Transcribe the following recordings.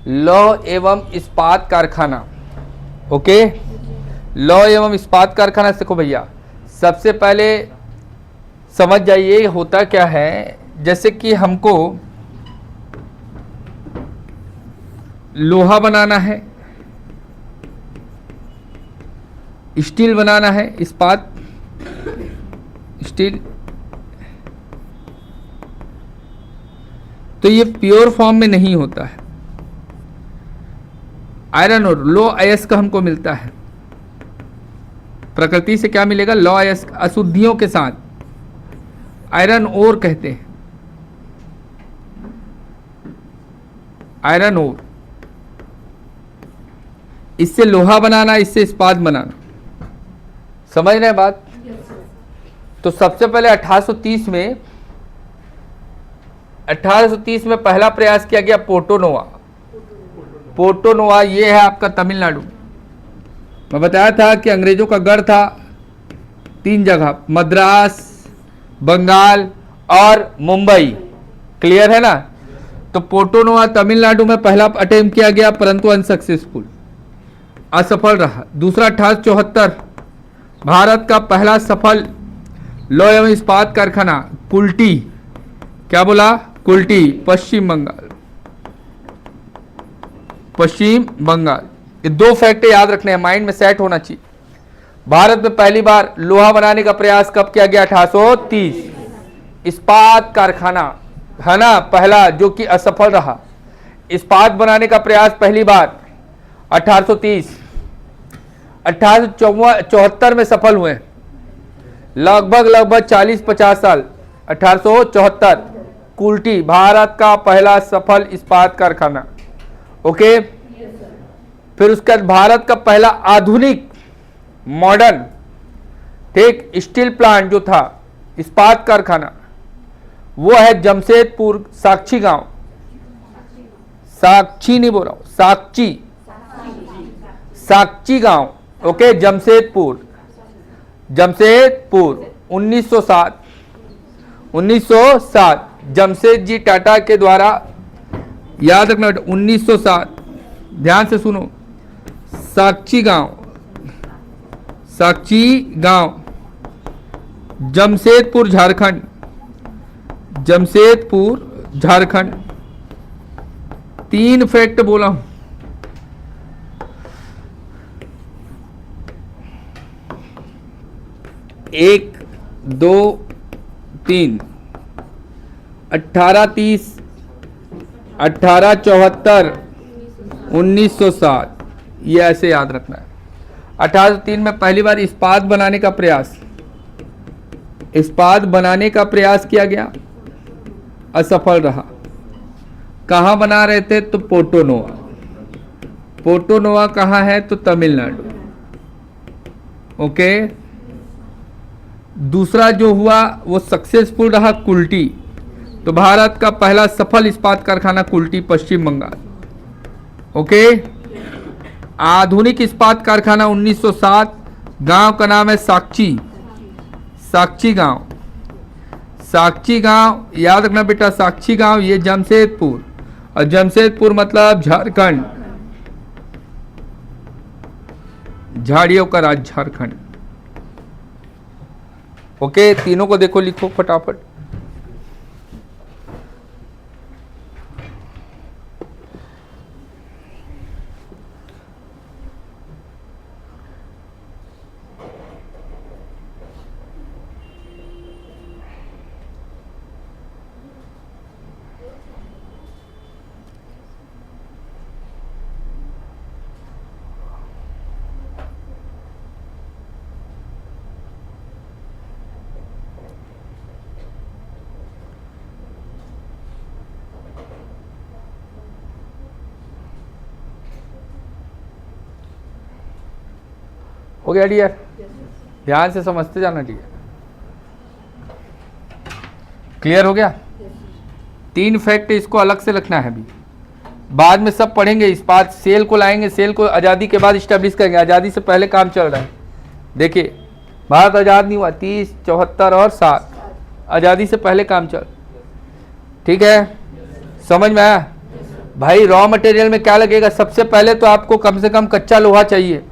लौह एवं इस्पात कारखाना। ओके, लौह एवं इस्पात कारखाना। देखो भैया, सबसे पहले समझ जाइए होता क्या है। जैसे कि हमको लोहा बनाना है, स्टील बनाना है, इस्पात स्टील, तो ये प्योर फॉर्म में नहीं होता है। आयरन और लो अयस्क हमको मिलता है प्रकृति से। क्या मिलेगा? लो अयस्क, अशुद्धियों के साथ आयरन ओर कहते हैं, आयरन ओर। इससे लोहा बनाना, इससे इस्पात बनाना। समझ रहे हैं बात? तो सबसे पहले 1830 में पहला प्रयास किया गया पोर्टो नोवा। पोर्टो नोवा ये है आपका तमिलनाडु। मैं बताया था कि अंग्रेजों का गढ़ था 3 जगह, मद्रास, बंगाल और मुंबई। क्लियर है ना? तो पोर्टो नोवा तमिलनाडु में पहला अटेम्प्ट किया गया, परंतु अनसक्सेसफुल, असफल रहा। दूसरा 1874 भारत का पहला सफल लौह एवं इस्पात कारखाना कुल्टी। क्या बोला? कुल्टी, पश्चिम बंगाल, पश्चिम बंगाल। ये 2 फैक्ट याद रखने हैं, माइंड में सेट होना चाहिए। भारत में पहली बार लोहा बनाने का प्रयास कब किया गया? 1830। इस्पात कारखाना है ना पहला, जो कि असफल रहा। इस्पात बनाने का प्रयास पहली बार 1830। 1874 में सफल हुए, लगभग 40-50 साल। 1874 कुल्टी, भारत का पहला सफल इस्पात कारखाना। ओके, फिर उसके बाद भारत का पहला आधुनिक मॉडर्न, ठीक, स्टील प्लांट जो था, इस्पात कारखाना, वो है जमशेदपुर, साक्षी गांव। साक्षी नहीं बोल रहा हूं, साक्षी, साक्षी गांव। ओके, जमशेदपुर, जमशेदपुर। 1907 जमशेद जी टाटा के द्वारा, याद रखना 1907, ध्यान से सुनो। साक्षी गांव, साक्षी गांव, जमशेदपुर झारखंड, जमशेदपुर झारखंड। 3 फैक्ट बोला हूं। एक, 2, 3। 1830, 1874, 1907, ये ऐसे याद रखना है। 1803 में पहली बार इस्पात बनाने का प्रयास, इस्पात बनाने का प्रयास किया गया, असफल रहा। कहाँ बना रहे थे? तो पोर्टो नोवा। पोर्टो नोवा कहाँ है? तो तमिलनाडु। ओके, दूसरा जो हुआ वो सक्सेसफुल रहा, कुल्टी। तो भारत का पहला सफल इस्पात कारखाना कुल्टी, पश्चिम बंगाल। ओके, आधुनिक इस्पात कारखाना 1907, गांव का नाम है साक्षी, साक्षी गांव। साक्षी गांव याद रखना बेटा, साक्षी गांव, ये जमशेदपुर, और जमशेदपुर मतलब झारखंड, झाड़ियों का राज्य झारखंड। ओके, तीनों को देखो, लिखो फटाफट। हो गया डियर? ध्यान से समझते जाना डियर। क्लियर हो गया? 3 फैक्ट इसको अलग से रखना है। अभी बाद में सब पढ़ेंगे। इस्पात सेल को लाएंगे, सेल को आज़ादी के बाद स्टैब्लिश करेंगे। आज़ादी से पहले काम चल रहा है। देखिए, भारत आज़ाद नहीं हुआ, 30, 74 और 7, आज़ादी से पहले काम चल। ठीक है, समझ में आया? भाई रॉ मटेरियल में क्या लगेगा, सबसे पहले तो आपको कम से कम कच्चा लोहा चाहिए,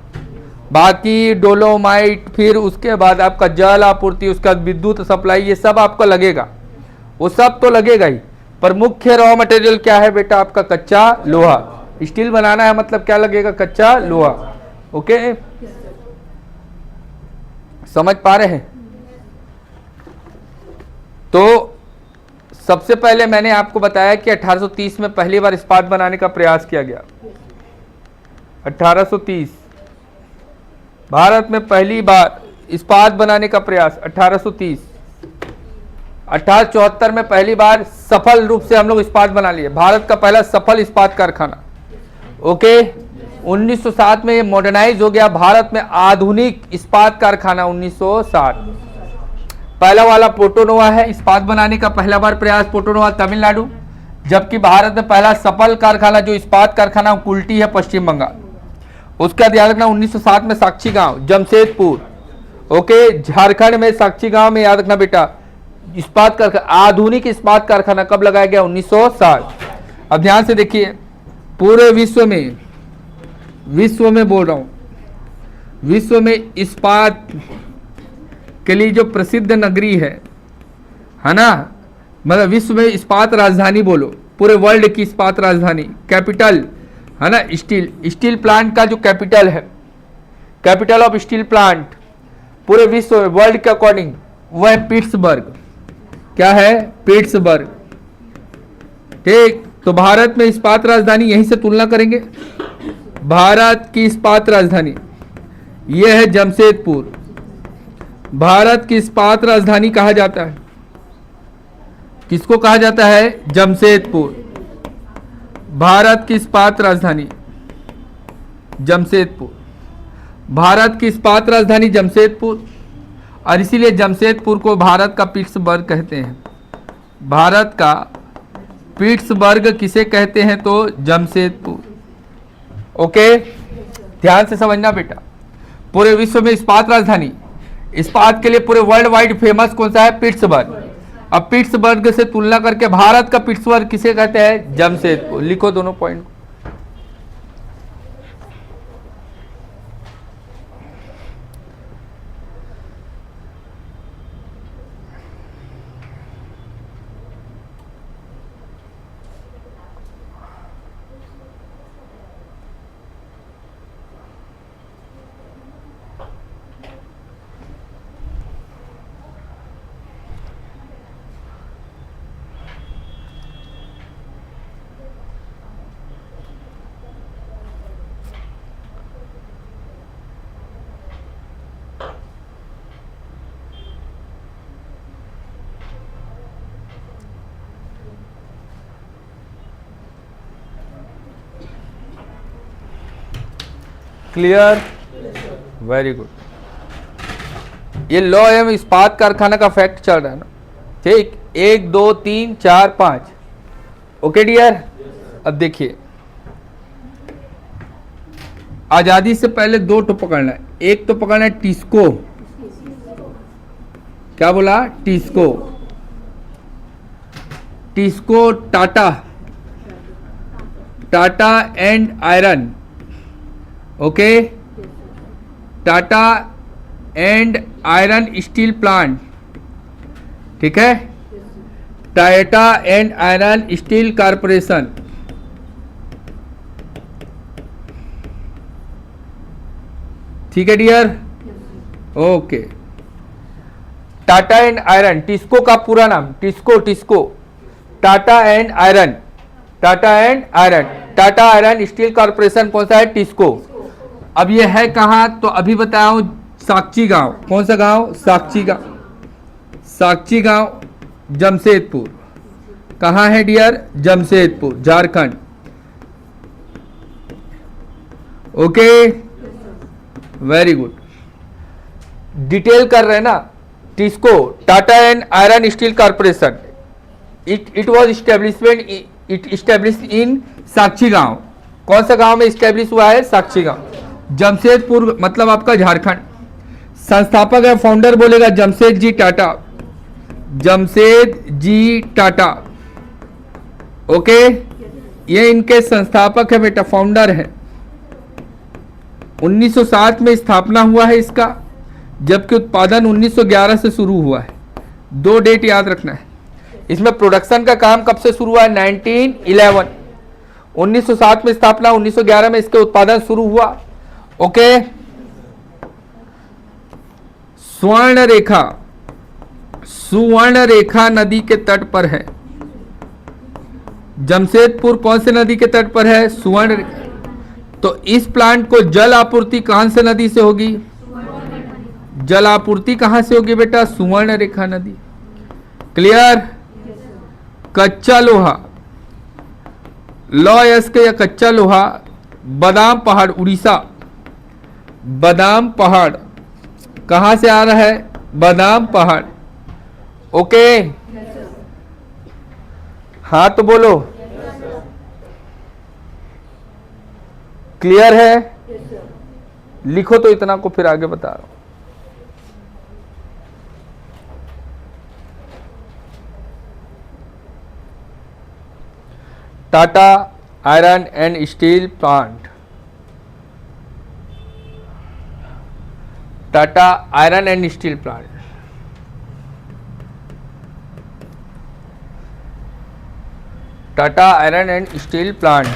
बाकी डोलोमाइट, फिर उसके बाद आपका जल आपूर्ति, उसका विद्युत सप्लाई, ये सब आपको लगेगा, वो सब तो लगेगा ही, पर मुख्य रॉ मटेरियल क्या है बेटा, आपका कच्चा लोहा। स्टील बनाना है मतलब क्या लगेगा, कच्चा लोहा। ओके, समझ पा रहे हैं? तो सबसे पहले मैंने आपको बताया कि 1830 में पहली बार इस्पात बनाने का प्रयास किया गया। 1830 भारत में पहली बार इस्पात बनाने का प्रयास 1830। 1874 में पहली बार सफल रूप से हम लोग इस्पात बना लिए, भारत का पहला सफल इस्पात कारखाना। ओके, 1907 में ये मॉडर्नाइज हो गया, भारत में आधुनिक इस्पात कारखाना 1907। पहला वाला पोर्टो-नोवा है, इस्पात बनाने का पहला बार प्रयास पोर्टो-नोवा तमिलनाडु, जबकि भारत में पहला सफल कारखाना जो इस्पात कारखाना कुल्टी है पश्चिम बंगाल। उसका याद रखना 1907 में साक्षी गांव जमशेदपुर। ओके, झारखंड में साक्षी गांव में याद रखना बेटा इस्पात कारखाना, आधुनिक इस्पात कारखाना कब लगाया गया, 1907। अब ध्यान से देखिए, पूरे विश्व में बोल रहा हूं, विश्व में इस्पात के लिए जो प्रसिद्ध नगरी है ना, मतलब विश्व में इस्पात राजधानी बोलो, पूरे वर्ल्ड की इस्पात राजधानी, कैपिटल है ना, स्टील प्लांट का जो कैपिटल है, कैपिटल ऑफ स्टील प्लांट पूरे विश्व में वर्ल्ड के अकॉर्डिंग वह है पिट्सबर्ग। क्या है, पिट्सबर्ग। ठीक, तो भारत में इस्पात राजधानी, यहीं से तुलना करेंगे, भारत की इस्पात राजधानी यह है जमशेदपुर। भारत की इस्पात राजधानी कहा जाता है, किसको कहा जाता है, जमशेदपुर। भारत की इस्पात राजधानी जमशेदपुर, भारत की इस्पात राजधानी जमशेदपुर, और इसीलिए जमशेदपुर को भारत का पिट्सबर्ग कहते हैं। भारत का पिट्सबर्ग किसे कहते हैं, तो जमशेदपुर। ओके, ध्यान से समझना बेटा, पूरे विश्व में इस्पात राजधानी, इस्पात के लिए पूरे वर्ल्ड वाइड फेमस कौन सा है, पिट्सबर्ग। अब पिट्सबर्ग से तुलना करके भारत का पिट्सबर्ग किसे कहते हैं, जमशेदपुर। लिखो दोनों पॉइंट। Clear, very good. ये लॉ एवं इस्पात कारखाना का फैक्ट चल रहा है ना, ठीक, 1 2 3 4 5। ओके डियर, अब देखिए, आजादी से पहले दो तो पकड़ना है, एक तो पकड़ना है टिस्को। क्या बोला, TISCO, TISCO Tata, Tata and iron. Okay, Tata and iron steel plant, ठीक है, Tata and iron steel corporation. ठीक है dear, okay. Tata and iron, TISCO का पूरा नाम, TISCO, Tata and iron, Tata and iron, Tata iron steel corporation कौन सा है, टिस्को। अब ये है कहाँ, तो अभी बताया हूं, साक्षी गांव। कौन सा गांव, साक्षी गांव, साक्षी गांव जमशेदपुर। कहाँ है dear, Jamshedpur, Jharkhand. Okay, very good. Detail कर रहे हैं ना, TISCO, Tata and iron steel corporation, it was establish in Sakchi गांव। कौन सा गांव में इस्टेब्लिश हुआ है, साक्षी गांव। जमशेदपुर मतलब आपका झारखंड। संस्थापक है, फाउंडर बोलेगा जमशेद जी टाटा, जमशेद जी टाटा। ओके, ये इनके संस्थापक है बेटा, फाउंडर है। 1907 में स्थापना हुआ है इसका, जबकि उत्पादन 1911 से शुरू हुआ है। 2 डेट याद रखना है। इसमें प्रोडक्शन का काम कब से शुरू हुआ है? 1911। 1907 में स्थापना, 1911 में इसके उत्पादन शुरू हुआ। ओके। स्वर्ण रेखा, सुवर्ण रेखा नदी के तट पर है। जमशेदपुर कौन से नदी के तट पर है? सुवर्ण। तो इस प्लांट को जल आपूर्ति कहां से नदी से होगी? जल आपूर्ति कहां से होगी बेटा? सुवर्ण रेखा नदी। क्लियर? कच्चा लोहा, लॉयस्क या कच्चा लोहा, बादाम पहाड़ उड़ीसा। बादाम पहाड़ कहां से आ रहा है? बादाम पहाड़। ओके। हाँ तो बोलो। क्लियर है? लिखो तो इतना को, फिर आगे बता रहा हूं। Tata iron and steel plant, Tata iron and steel plant. Tata iron and steel plant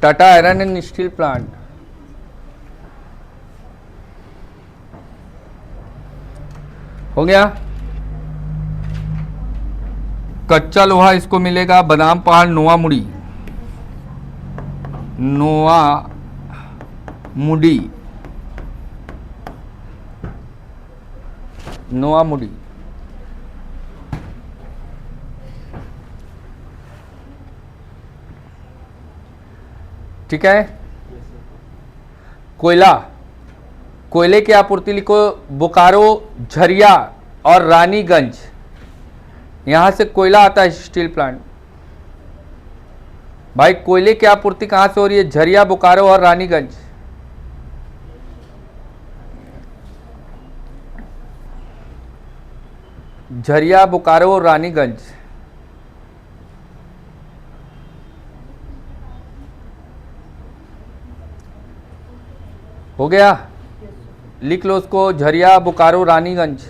Tata iron and steel plant हो गया। कच्चा लोहा इसको मिलेगा बादाम पहाड़, नोआ मुड़ी, नोआ मुड़ी, नोआ मुड़ी। ठीक है। कोयला, कोयले की आपूर्ति लिखो, बोकारो, झरिया और रानीगंज, यहां से कोयला आता है स्टील प्लांट। भाई कोयले की आपूर्ति कहां से हो रही है? झरिया, बोकारो और रानीगंज। झरिया, बोकारो और रानीगंज। हो गया? लिख लो उसको, झरिया, बोकारो, रानीगंज।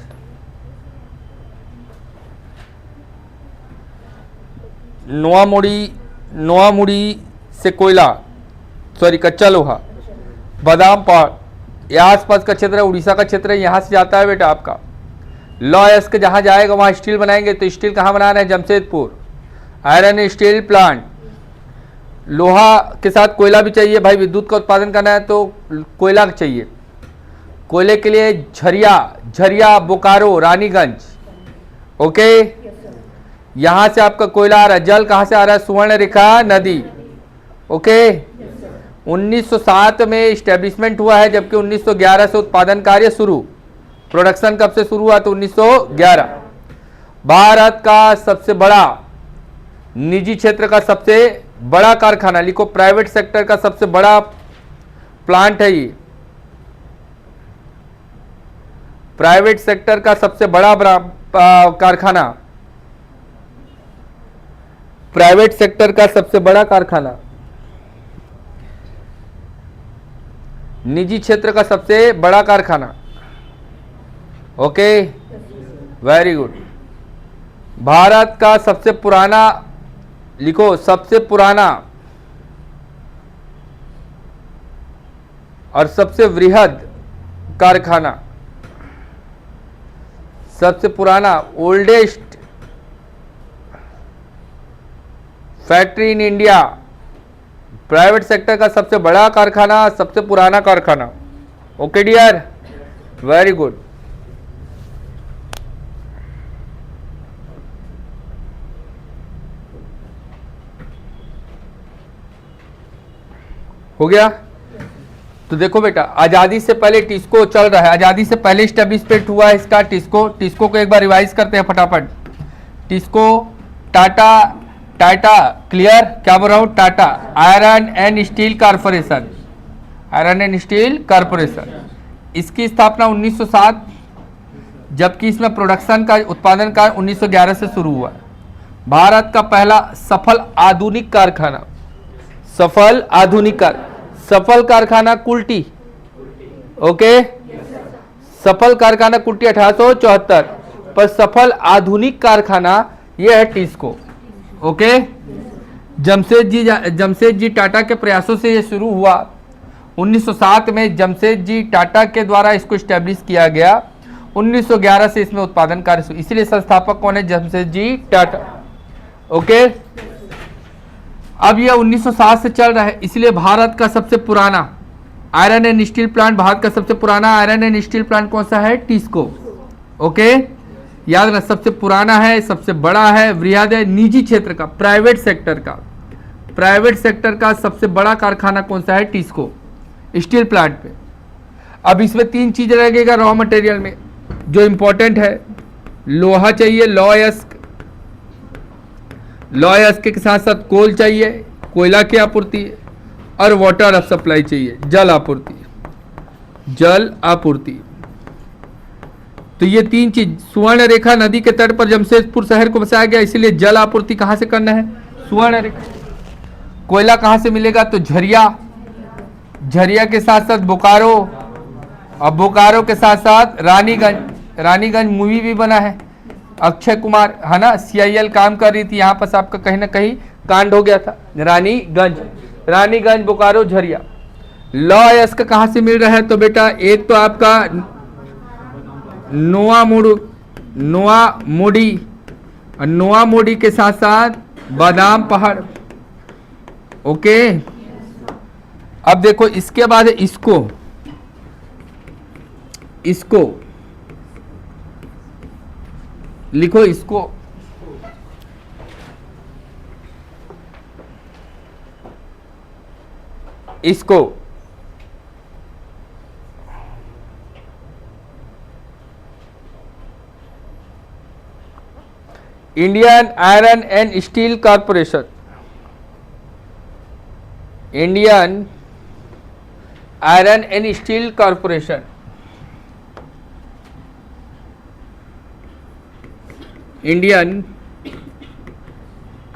नोआमुड़ी से कोयला, सॉरी कच्चा लोहा, बादाम पहाड़, ये आसपास का क्षेत्र है, उड़ीसा का क्षेत्र है, यहां से जाता है बेटा आपका। लॉयस्क जहां जाएगा वहां स्टील बनाएंगे, तो स्टील कहां बना रहे हैं? जमशेदपुर। आयरन स्टील प्लांट, लोहा के साथ कोयला भी चाहिए भाई, विद्युत का उत्पादन करना है तो कोयला चाहिए। कोयले के लिए झरिया, बोकारो, रानीगंज। ओके। यहां से आपका कोयला आ रहा है। जल कहां से आ रहा है? सुवर्ण रेखा नदी। ओके। 1907 में स्टैब्लिशमेंट हुआ है, जबकि 1911 से उत्पादन कार्य शुरू। प्रोडक्शन कब से शुरू हुआ? तो 1911। भारत का सबसे बड़ा, निजी क्षेत्र का सबसे बड़ा कारखाना लिखो, प्राइवेट सेक्टर का सबसे बड़ा प्लांट है ये। प्राइवेट सेक्टर का सबसे बड़ा कारखाना, प्राइवेट सेक्टर का सबसे बड़ा कारखाना, निजी क्षेत्र का सबसे बड़ा कारखाना। Okay, very good. भारत का सबसे पुराना लिखो, सबसे पुराना और सबसे वृहद कारखाना, सबसे पुराना, oldest factory in India, private sector का सबसे बड़ा कारखाना, सबसे पुराना कारखाना। Okay dear, very good. हो गया? तो देखो बेटा, आजादी से पहले टिस्को चल रहा है, आजादी से पहले स्टैब्लिशमेंट हुआ है इसका टिस्को। टिस्को को एक बार रिवाइज करते हैं फटाफट। टिस्को, टाटा, टाटा क्लियर, क्या बोल रहा हूँ, Tata iron and steel corporation, iron and steel corporation. इसकी स्थापना 1907, जबकि इसमें प्रोडक्शन का उत्पादन का 1911 से शुरू हुआ। भारत का पहला सफल आधुनिक कारखाना, सफल आधुनिक सफल कारखाना कुल्टी, ओके, सफल कारखाना कुल्टी 1874, पर सफल आधुनिक कारखाना यह है टिस्को, ओके। जमशेद जी टाटा के प्रयासों से यह शुरू हुआ। 1907 में जमशेद जी टाटा के द्वारा इसको स्टैब्लिश किया गया। 1911 से इसमें उत्पादन कार्य शुरू, इसलिए संस्थापक कौन है, जमशेद जी टाटा, ओके। अब यह 1907 से चल रहा है, इसलिए भारत का सबसे पुराना iron and steel plant, Bharat का सबसे पुराना आयरन एंड स्टील प्लांट कौन सा है, टिस्को, ओके। याद रखना, सबसे पुराना है, सबसे बड़ा है, वृहद है, निजी क्षेत्र का, प्राइवेट सेक्टर का सबसे बड़ा कारखाना कौन सा है, टिस्को स्टील प्लांट पे। अब इसमें 3 चीजें लगेगा रॉ मटेरियल में जो इंपॉर्टेंट है, लोहा चाहिए, लॉ अयस्क के साथ साथ कोल चाहिए, कोयला की आपूर्ति, और वाटर ऑफ सप्लाई चाहिए, जल आपूर्ति। तो ये 3 चीज, सुवर्ण रेखा नदी के तट पर जमशेदपुर शहर को बसाया गया, इसीलिए जल आपूर्ति कहां से करना है, सुवर्ण रेखा। कोयला कहां से मिलेगा, तो झरिया के साथ साथ बोकारो, और बोकारो के साथ साथ रानीगंज मूवी भी बना है, अक्षय कुमार है ना, CIL काम कर रही थी यहाँ पर, आपका कहीं ना कहीं कांड हो गया था, रानीगंज बोकारो झरिया। लॉ अयस्क कहाँ से मिल रहा है, तो बेटा एक तो आपका नोआ मोडी के साथ साथ बादाम पहाड़, ओके। अब देखो इसके बाद है इसको लिखो, इसको Indian iron and steel corporation, Indian iron and steel corporation, Indian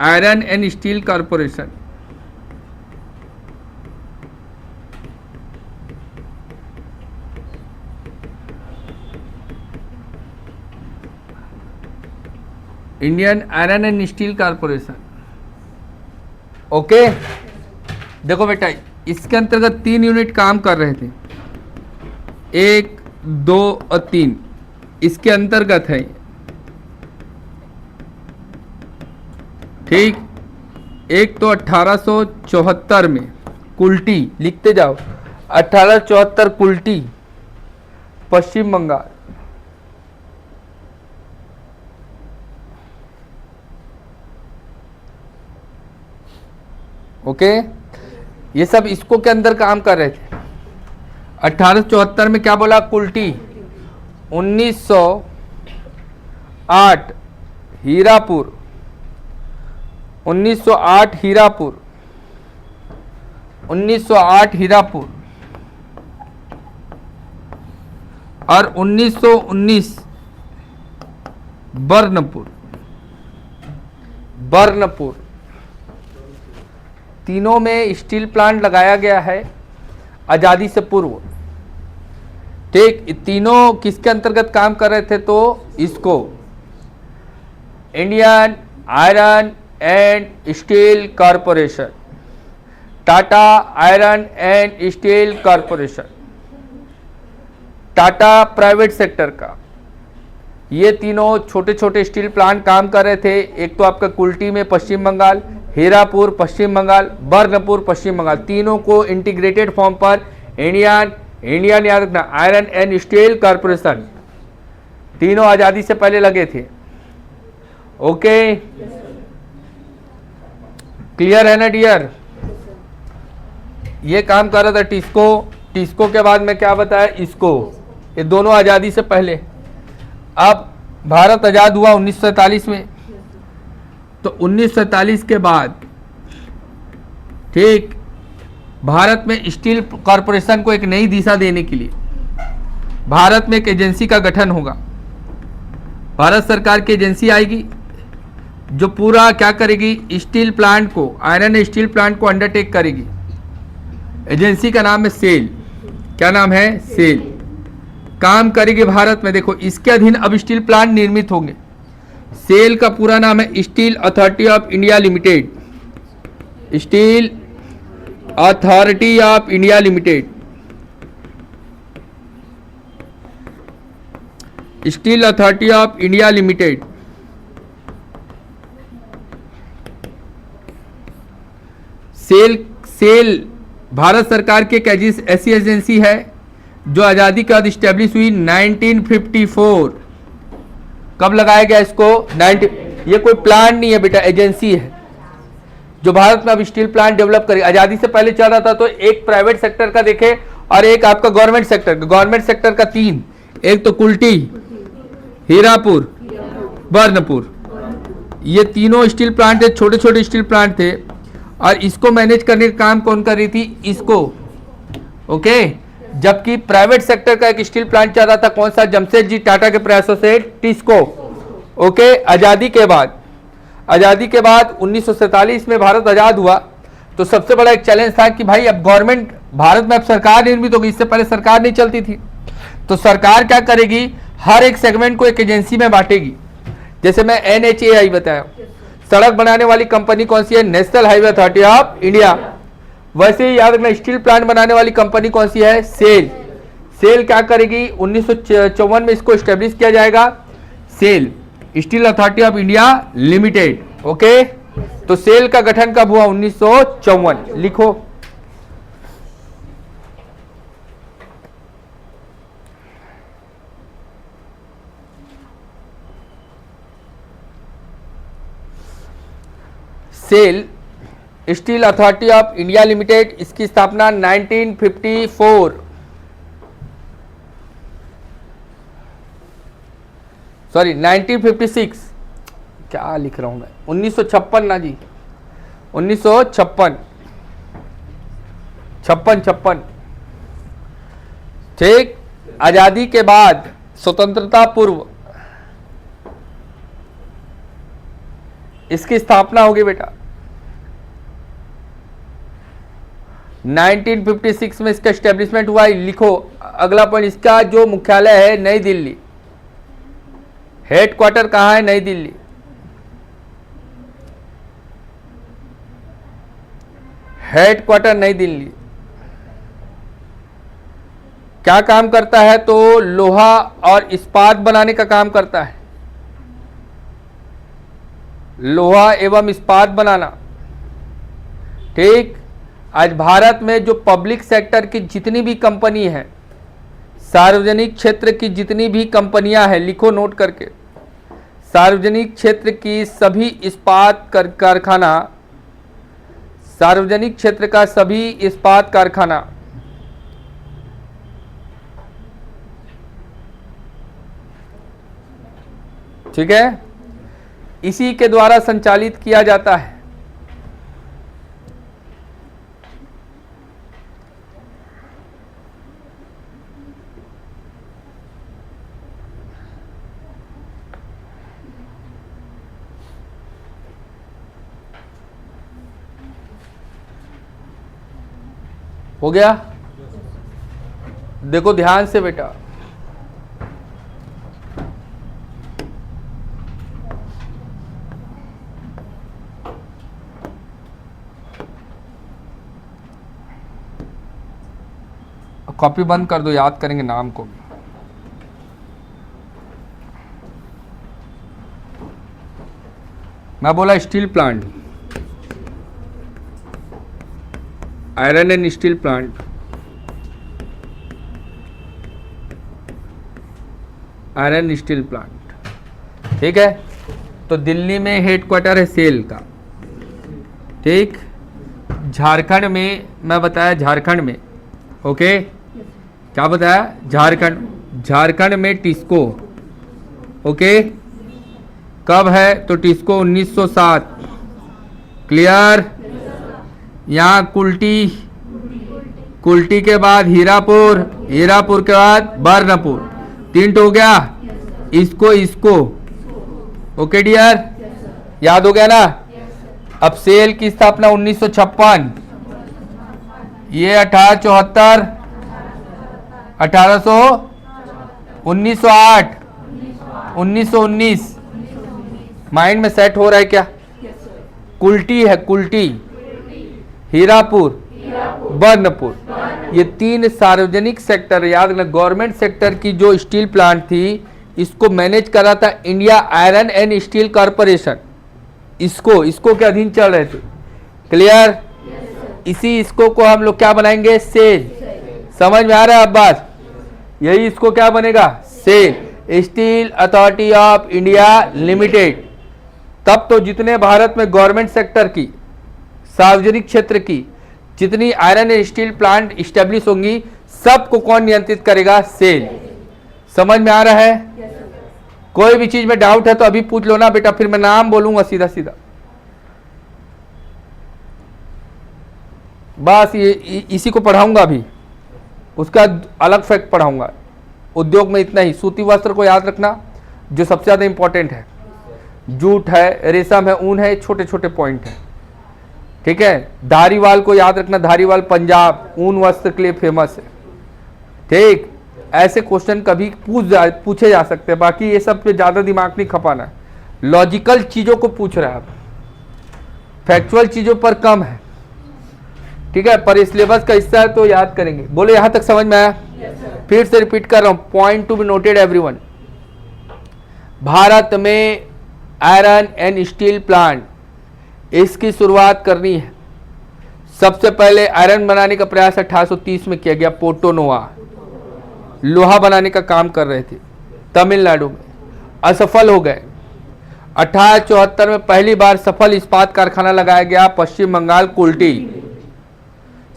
iron and steel corporation. Indian iron and steel corporation, okay. देखो बेटा इसके अंतर्गत 3 यूनिट काम कर रहे थे, 1, 2 और 3 इसके अंतर्गत है, ठीक। एक तो 1874 में कुल्टी, लिखते जाओ, 1874 कुल्टी पश्चिम बंगाल, ओके। ये सब इसको के अंदर काम कर रहे थे। 1874 में क्या बोला, कुल्टी। 1908 हीरापुर, 1908 हीरापुर और 1919 बर्नपुर, तीनों में स्टील प्लांट लगाया गया है आज़ादी से पूर्व, ठीक। तीनों किसके अंतर्गत काम कर रहे थे, तो इसको Indian iron and steel corporation, Tata iron and steel corporation, Tata private sector का, ये तीनों छोटे छोटे स्टील प्लांट काम कर रहे थे। एक तो आपका कुल्टी में पश्चिम बंगाल, हीरापुर पश्चिम बंगाल, बर्नपुर पश्चिम बंगाल, तीनों को इंटीग्रेटेड फॉर्म पर इंडियन याद रखना आयरन एंड स्टील कॉरपोरेशन, तीनों आज़ादी से पहले लगे थे, ओके। क्लियर है ना डियर। ये काम कर रहा था टिस्को के बाद में क्या बताया, इसको, ये दोनों आज़ादी से पहले। अब भारत आज़ाद हुआ 1947 में, तो 1947 के बाद, ठीक, भारत में स्टील कॉरपोरेशन को एक नई दिशा देने के लिए भारत में एक एजेंसी का गठन होगा। भारत सरकार की एजेंसी आएगी जो पूरा क्या करेगी, स्टील प्लांट को, आयरन स्टील प्लांट को अंडरटेक करेगी। एजेंसी का नाम है सेल। क्या नाम है? सेल। काम करेगी भारत में। देखो, इसके अधीन अब स्टील प्लांट निर्मित होंगे। सेल का पूरा नाम है Steel Authority of India Limited. Steel Authority of India Limited. Steel Authority of India Limited. SAIL Bharat सरकार की एक ऐसी एजेंसी है जो आज़ादी के बाद स्टैब्लिश हुई 1954। कब लगाया गया इसको? ये कोई प्लांट नहीं है बेटा, एजेंसी है जो भारत में अब स्टील प्लांट डेवलप करेगी। आज़ादी से पहले चल रहा था तो एक प्राइवेट सेक्टर का देखे और एक आपका गवर्नमेंट सेक्टर का। गवर्नमेंट सेक्टर का 3, एक तो कुल्टी, हीरापुर, बर्नपुर, ये तीनों स्टील प्लांट थे, छोटे छोटे स्टील प्लांट थे। और इसको मैनेज करने का काम कौन कर रही थी? इसको। ओके, जबकि प्राइवेट सेक्टर का एक स्टील प्लांट चल रहा था, कौन सा? जमशेदजी टाटा के प्रयासों से, टिस्को। ओके, आज़ादी के बाद 1947 में भारत आज़ाद हुआ तो सबसे बड़ा एक चैलेंज था कि भाई अब गवर्नमेंट, भारत में अब सरकार निर्मित होगी। इससे पहले सरकार नहीं चलती थी। तो सरकार क्या करेगी? हर एक सेगमेंट को एक एजेंसी में बांटेगी। जैसे मैं NHAI बताया, सड़क बनाने वाली कंपनी कौन सी है? National highway authority of India. वैसे ही याद रखना, स्टील प्लांट बनाने वाली कंपनी कौन सी है? सेल। सेल क्या करेगी? 1954 में इसको स्टेब्लिश किया जाएगा, SAIL, Steel Authority of India Limited. Okay, तो सेल का गठन कब हुआ? 1954। लिखो। SAIL, Steel Authority of India Limited, इसकी स्थापना 1954, सॉरी 1956, क्या लिख रहा हूं मैं, 1956 ना जी, 1956, 56, ठीक। आजादी के बाद, स्वतंत्रता पूर्व इसकी स्थापना होगी बेटा। 1956 में इसका एस्टेब्लिशमेंट हुआ। लिखो अगला पॉइंट, इसका जो मुख्यालय है नई दिल्ली, हेडक्वार्टर कहां है? नई दिल्ली। हेडक्वार्टर नई दिल्ली। क्या काम करता है? तो लोहा और इस्पात बनाने का काम करता है, लोहा एवं इस्पात बनाना, ठीक। आज भारत में जो पब्लिक सेक्टर की जितनी भी कंपनी है, सार्वजनिक क्षेत्र की जितनी भी कंपनियां हैं, लिखो नोट करके, सार्वजनिक क्षेत्र की सभी इस्पात कारखाना, सार्वजनिक क्षेत्र का सभी इस्पात कारखाना, ठीक है, इसी के द्वारा संचालित किया जाता है। हो गया? देखो ध्यान से बेटा, कॉपी बंद कर दो, याद करेंगे नाम को। मैं बोला steel plant, iron and steel plant, iron steel plant, ठीक है। तो दिल्ली में हेडक्वार्टर है सेल का, ठीक। झारखंड में, मैं बताया झारखंड में, ओके, क्या बताया? झारखंड, झारखंड में टिस्को, ओके, कब है? तो टिस्को 1907। क्लियर? यहाँ कुल्टी, कुल्टी के बाद हीरापुर, हीरापुर के बाद बर्नपुर, 3 हो गया। इसको इसको ओके डियर, याद हो गया ना? अब सेल की स्थापना 1956, ये 1874, 1800, 1908, 1919। माइंड में सेट हो रहा है क्या? कुल्टी है, कुल्टी, हीरापुर, बर्नपुर, ये 3 सार्वजनिक सेक्टर, याद रखना गवर्नमेंट सेक्टर की जो स्टील प्लांट थी, इसको मैनेज कर रहा था India iron and steel corporation. इसको के अधीन चल रहे थे। क्लियर? इसी इसको को हम लोग क्या बनाएंगे? सेल। समझ में आ रहा है अब बात? यही इसको क्या बनेगा? SAIL, Steel Authority of India Limited. तब तो जितने भारत में गवर्नमेंट सेक्टर की, सार्वजनिक क्षेत्र की जितनी iron and steel plant establish होंगी, सबको कौन नियंत्रित करेगा? सेल। समझ में आ रहा है? कोई भी चीज में डाउट है तो अभी पूछ लो ना बेटा, फिर मैं नाम बोलूंगा सीधा सीधा। बस ये इसी को पढ़ाऊंगा अभी, उसका अलग फैक्ट पढ़ाऊंगा। उद्योग में इतना ही। सूती वस्त्र को याद रखना, जो सबसे ज्यादा इंपॉर्टेंट है, जूट है, रेशम है, ऊन है, छोटे छोटे पॉइंट है। ठीक है? धारीवाल को याद रखना, धारीवाल पंजाब ऊन वस्त्र के लिए फेमस है। ठीक? ऐसे क्वेश्चन कभी पूछे जा सकते हैं। बाकी ये सब पे ज्यादा दिमाग नहीं खपाना, लॉजिकल चीजों को पूछ रहा है, फैक्चुअल चीजों पर कम है। ठीक है? पर सिलेबस का हिस्सा है तो याद करेंगे। बोले यहां तक समझ में आया? फिर से रिपीट कर रहा हूं, point to be noted everyone. Bharat में आयरन एंड स्टील प्लांट, इसकी शुरुआत करनी है। सबसे पहले आयरन बनाने का प्रयास 1830 में किया गया। पोर्टो नोवा लोहा बनाने का काम कर रहे थे तमिलनाडु में, असफल हो गए। 1874 में पहली बार सफल इस्पात कारखाना लगाया गया पश्चिम बंगाल, कुल्टी।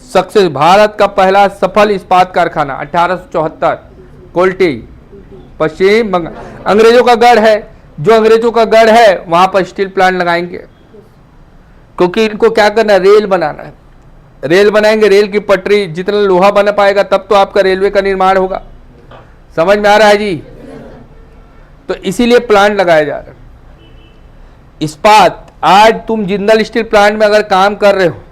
सक्सेस, भारत का पहला सफल इस्पात कारखाना 1874, कुल्टी, पश्चिम बंगाल। अंग्रेजों का गढ़ है, जो अंग्रेजों का गढ़ है वहां पर स्टील प्लांट लगाएंगे, क्योंकि इनको क्या करना है? रेल बनाना है। रेल बनाएंगे, रेल की पटरी, जितना लोहा बना पाएगा तब तो आपका रेलवे का निर्माण होगा। समझ में आ रहा है जी? तो इसीलिए प्लांट लगाया जा रहा है। इस्पात, आज तुम जिंदल स्टील प्लांट में अगर काम कर रहे हो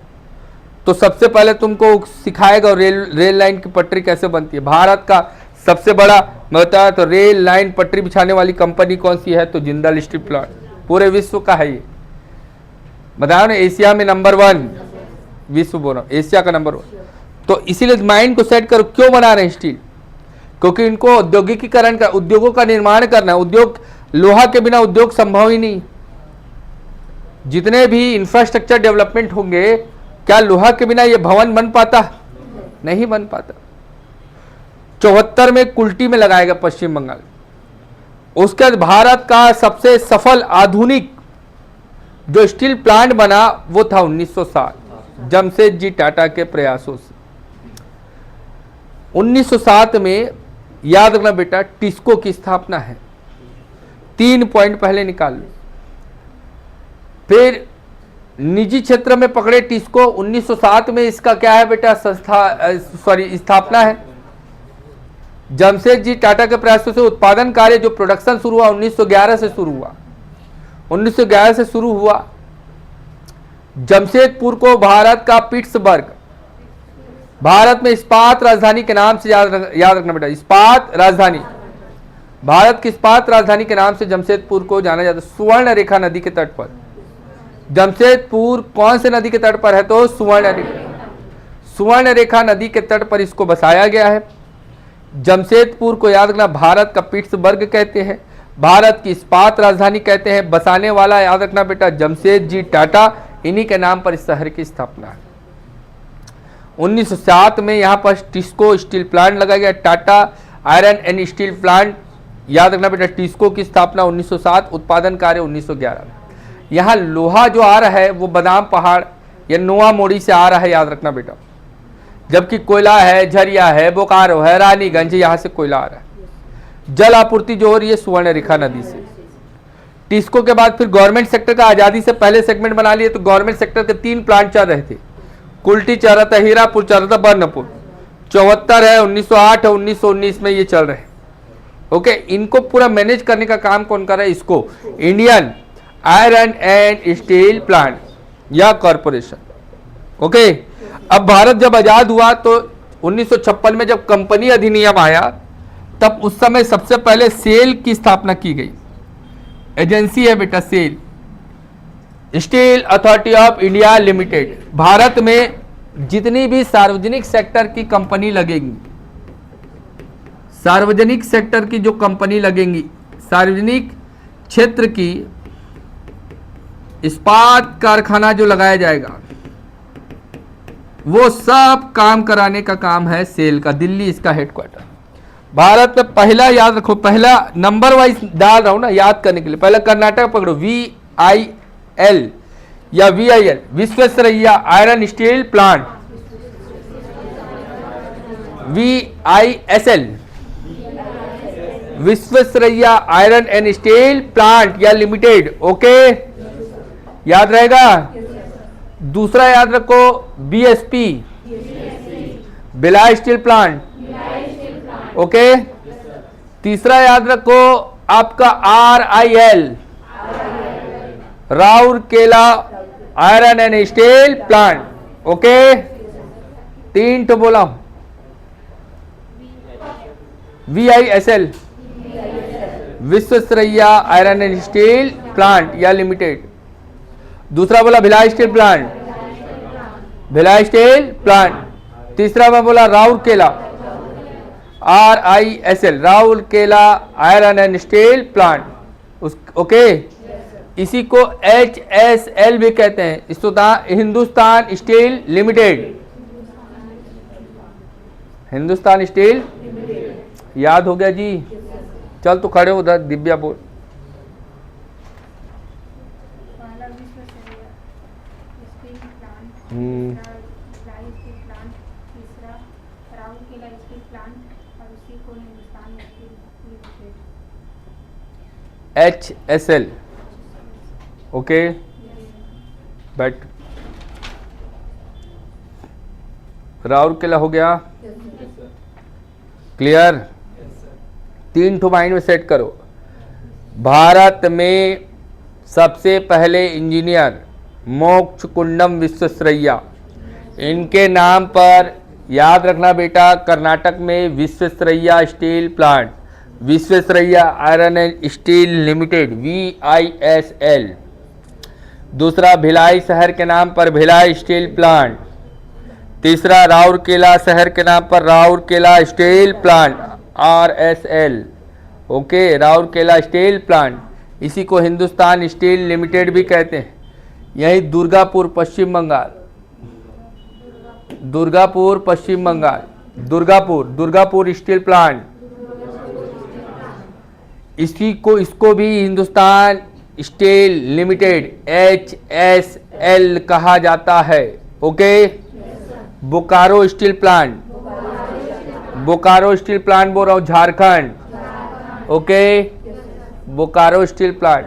तो सबसे पहले तुमको सिखाएगा रेल लाइन की पटरी कैसे बनती है। भारत का सबसे बड़ा मैं बताया तो रेल लाइन पटरी बिछाने वाली कंपनी कौन सी है? तो जिंदल स्टील प्लांट। पूरे विश्व का है ये, बताओ ना, एशिया में नंबर 1, विश्व बोल रहा हूं, एशिया का नंबर 1। तो इसीलिए माइंड को सेट करो, क्यों बना रहे हैं स्टील? क्योंकि इनको औद्योगिकीकरण का, उद्योगों का निर्माण करना है। उद्योग, लोहा के बिना उद्योग संभव ही नहीं। जितने भी इंफ्रास्ट्रक्चर डेवलपमेंट होंगे, क्या लोहा के बिना ये भवन बन पाता? नहीं बन पाता। 74 में कुल्टी में लगाएगा पश्चिम बंगाल। उसके बाद भारत का सबसे सफल आधुनिक जो स्टील प्लांट बना वो था 1907, जमशेदजी टाटा के प्रयासों से। 1907 में याद रखना बेटा, टिस्को की स्थापना है। 3 पॉइंट पहले निकाल लो। फिर निजी क्षेत्र में पकड़े टिस्को। 1907 में इसका क्या है बेटा? स्थापना है। जमशेदजी टाटा के प्रयासों से उत्पादन कार्य, जो प्रोडक्शन शुरू हुआ 1911 से शुरू हुआ। 1911 से शुरू हुआ। जमशेदपुर को भारत का पिट्सबर्ग, भारत में इस्पात राजधानी के नाम से याद रखना बेटा, इस्पात राजधानी, भारत की इस्पात राजधानी के नाम से जमशेदपुर को जाना जाता है। सुवर्ण रेखा नदी के तट पर। जमशेदपुर कौन से नदी के तट पर है? तो सुवर्ण रेखा नदी के तट पर इसको बसाया गया है। जमशेदपुर को याद रखना, भारत का पिट्सबर्ग कहते हैं, भारत की इस्पात राजधानी कहते हैं। बसाने वाला याद रखना बेटा, जमशेदजी टाटा, इन्हीं के नाम पर इस शहर की स्थापना है। 1907 में यहाँ पर टिस्को स्टील प्लांट लगाया गया। Tata iron and steel plant, याद रखना बेटा, टिस्को की स्थापना 1907, उत्पादन कार्य 1911 में। यहाँ लोहा जो आ रहा है वो बादाम पहाड़ या नोआ मोड़ी से आ रहा है, याद रखना बेटा। जबकि कोयला है, झरिया है, बोकारो है, रानीगंज, यहाँ से कोयला आ रहा है। जल आपूर्ति जो हो रही है सुवर्ण रेखा नदी से। टिस्को के बाद फिर गवर्नमेंट सेक्टर का आज़ादी से पहले सेगमेंट बना लिए, तो गवर्नमेंट सेक्टर के 3 प्लांट चल रहे थे। कुल्टी चल रहा था, हीरापुर चल रहा था, बर्नपुर। 74 है, 1908 है, 1919 में ये चल रहे हैं। ओके, इनको पूरा मैनेज करने का काम कौन कर रहा है? इसको Indian iron and steel plant या कॉरपोरेशन। ओके, अब भारत जब आजाद हुआ तो 1956 में जब कंपनी अधिनियम आया, तब उस समय सबसे पहले सेल की स्थापना की गई। एजेंसी है बेटा SAIL, Steel Authority of India Limited. Bharat में जितनी भी सार्वजनिक सेक्टर की कंपनी लगेंगी, सार्वजनिक सेक्टर की जो कंपनी लगेंगी, सार्वजनिक क्षेत्र की इस्पात कारखाना जो लगाया जाएगा, वो सब काम कराने का काम है सेल का। दिल्ली इसका हेडक्वार्टर। भारत में पहला, याद रखो, पहला नंबर वाइज डाल रहा हूं ना याद करने के लिए। पहला कर्नाटक पकड़ो, VIL या VIL, Visvesvaraya iron steel plant. VISL, Visvesvaraya iron and steel plant या लिमिटेड। ओके, याद रहेगा। दूसरा याद रखो BSP, Bhilai steel plant. Okay, तीसरा याद रखो आपका RIL, Rourkela iron and steel plant. Okay, 3 तो बोला। VISL, Visvesvaraya iron and steel plant या लिमिटेड। दूसरा बोला Bhilai steel plant, Bhilai steel plant. तीसरा मैं बोला Rourkela, RISL, Rourkela iron and steel plant. Okay, इसी को HSL भी कहते हैं, Hindustan steel limited. Hindustan steel, याद हो गया जी। चल तो खड़े हो उधर, दिव्या बोल। HSL। ओके, बैठ। राउरकेला हो गया, क्लियर। 3 ठो माइंड में सेट करो। भारत में सबसे पहले इंजीनियर मोक्षकुंडम विश्वेश्वरैया, इनके नाम पर याद रखना बेटा। कर्नाटक में Visvesvaraya steel plant, Visvesvaraya iron and steel limited, VISL। दूसरा भिलाई शहर के नाम पर भिलाई स्टील प्लांट। तीसरा राउरकेला शहर के नाम पर Rourkela steel plant, RSL। Okay, Rourkela steel plant. इसी को हिंदुस्तान स्टील लिमिटेड भी कहते हैं। यही दुर्गापुर पश्चिम बंगाल, दुर्गापुर पश्चिम बंगाल, दुर्गापुर स्टील प्लांट। इसको भी हिंदुस्तान स्टील लिमिटेड HSL कहा जाता है। Okay, Bokaro steel plant, Bokaro steel plant बोल रहा हूँ, Jharkhand. Okay, Bokaro steel plant.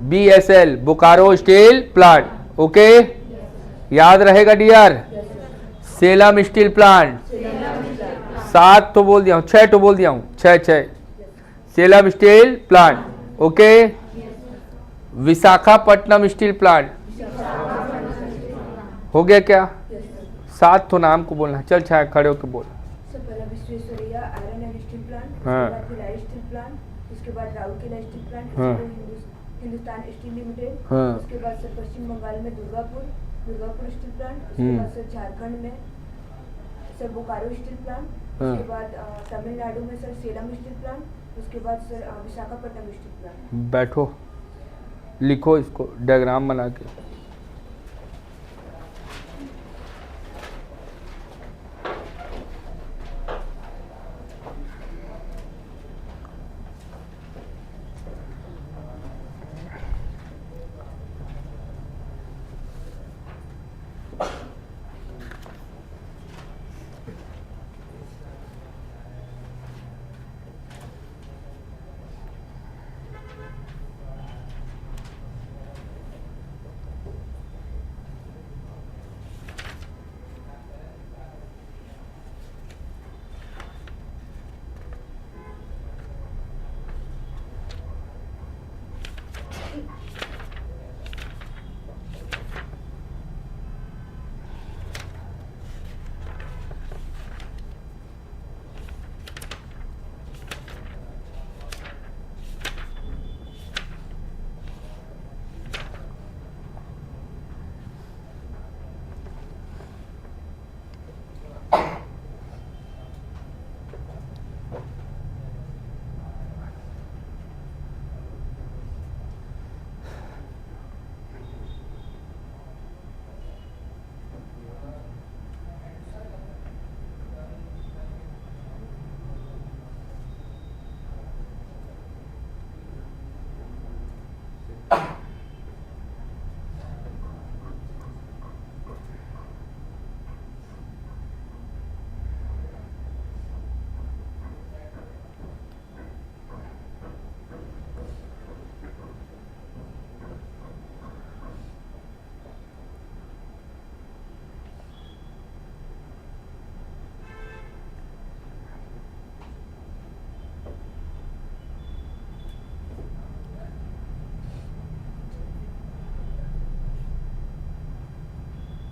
BSL, Bokaro steel plant. Okay, याद रहेगा डियर। सेलम स्टील प्लांट, 7 तो बोल दिया हूँ, 6 तो बोल दिया हूँ, 6 Salem steel plant. Okay, Visakhapatnam steel plant हो गया क्या? 7 तो नाम को बोलना है। चल छाया खड़े होकर बोल। Visvesvaraya iron and steel plant, हाँ। उसके बाद भिलाई स्टील प्लांट, उसके बाद राउरकेला स्टील प्लांट, हाँ। हिंदुस्तान स्टील लिमिटेड, हाँ। उसके बाद सर पश्चिम बंगाल में दुर्गापुर स्टील प्लांट, उसके बाद सर झारखंड में सर बोकारो स्टील प्लांट, हाँ। उसके बाद तमिलनाडु में सर सेलम स्टील प्लांट, उसके बाद सर विशाखापट्टनम स्टील प्लांट। बैठो, लिखो इसको डायग्राम बना के।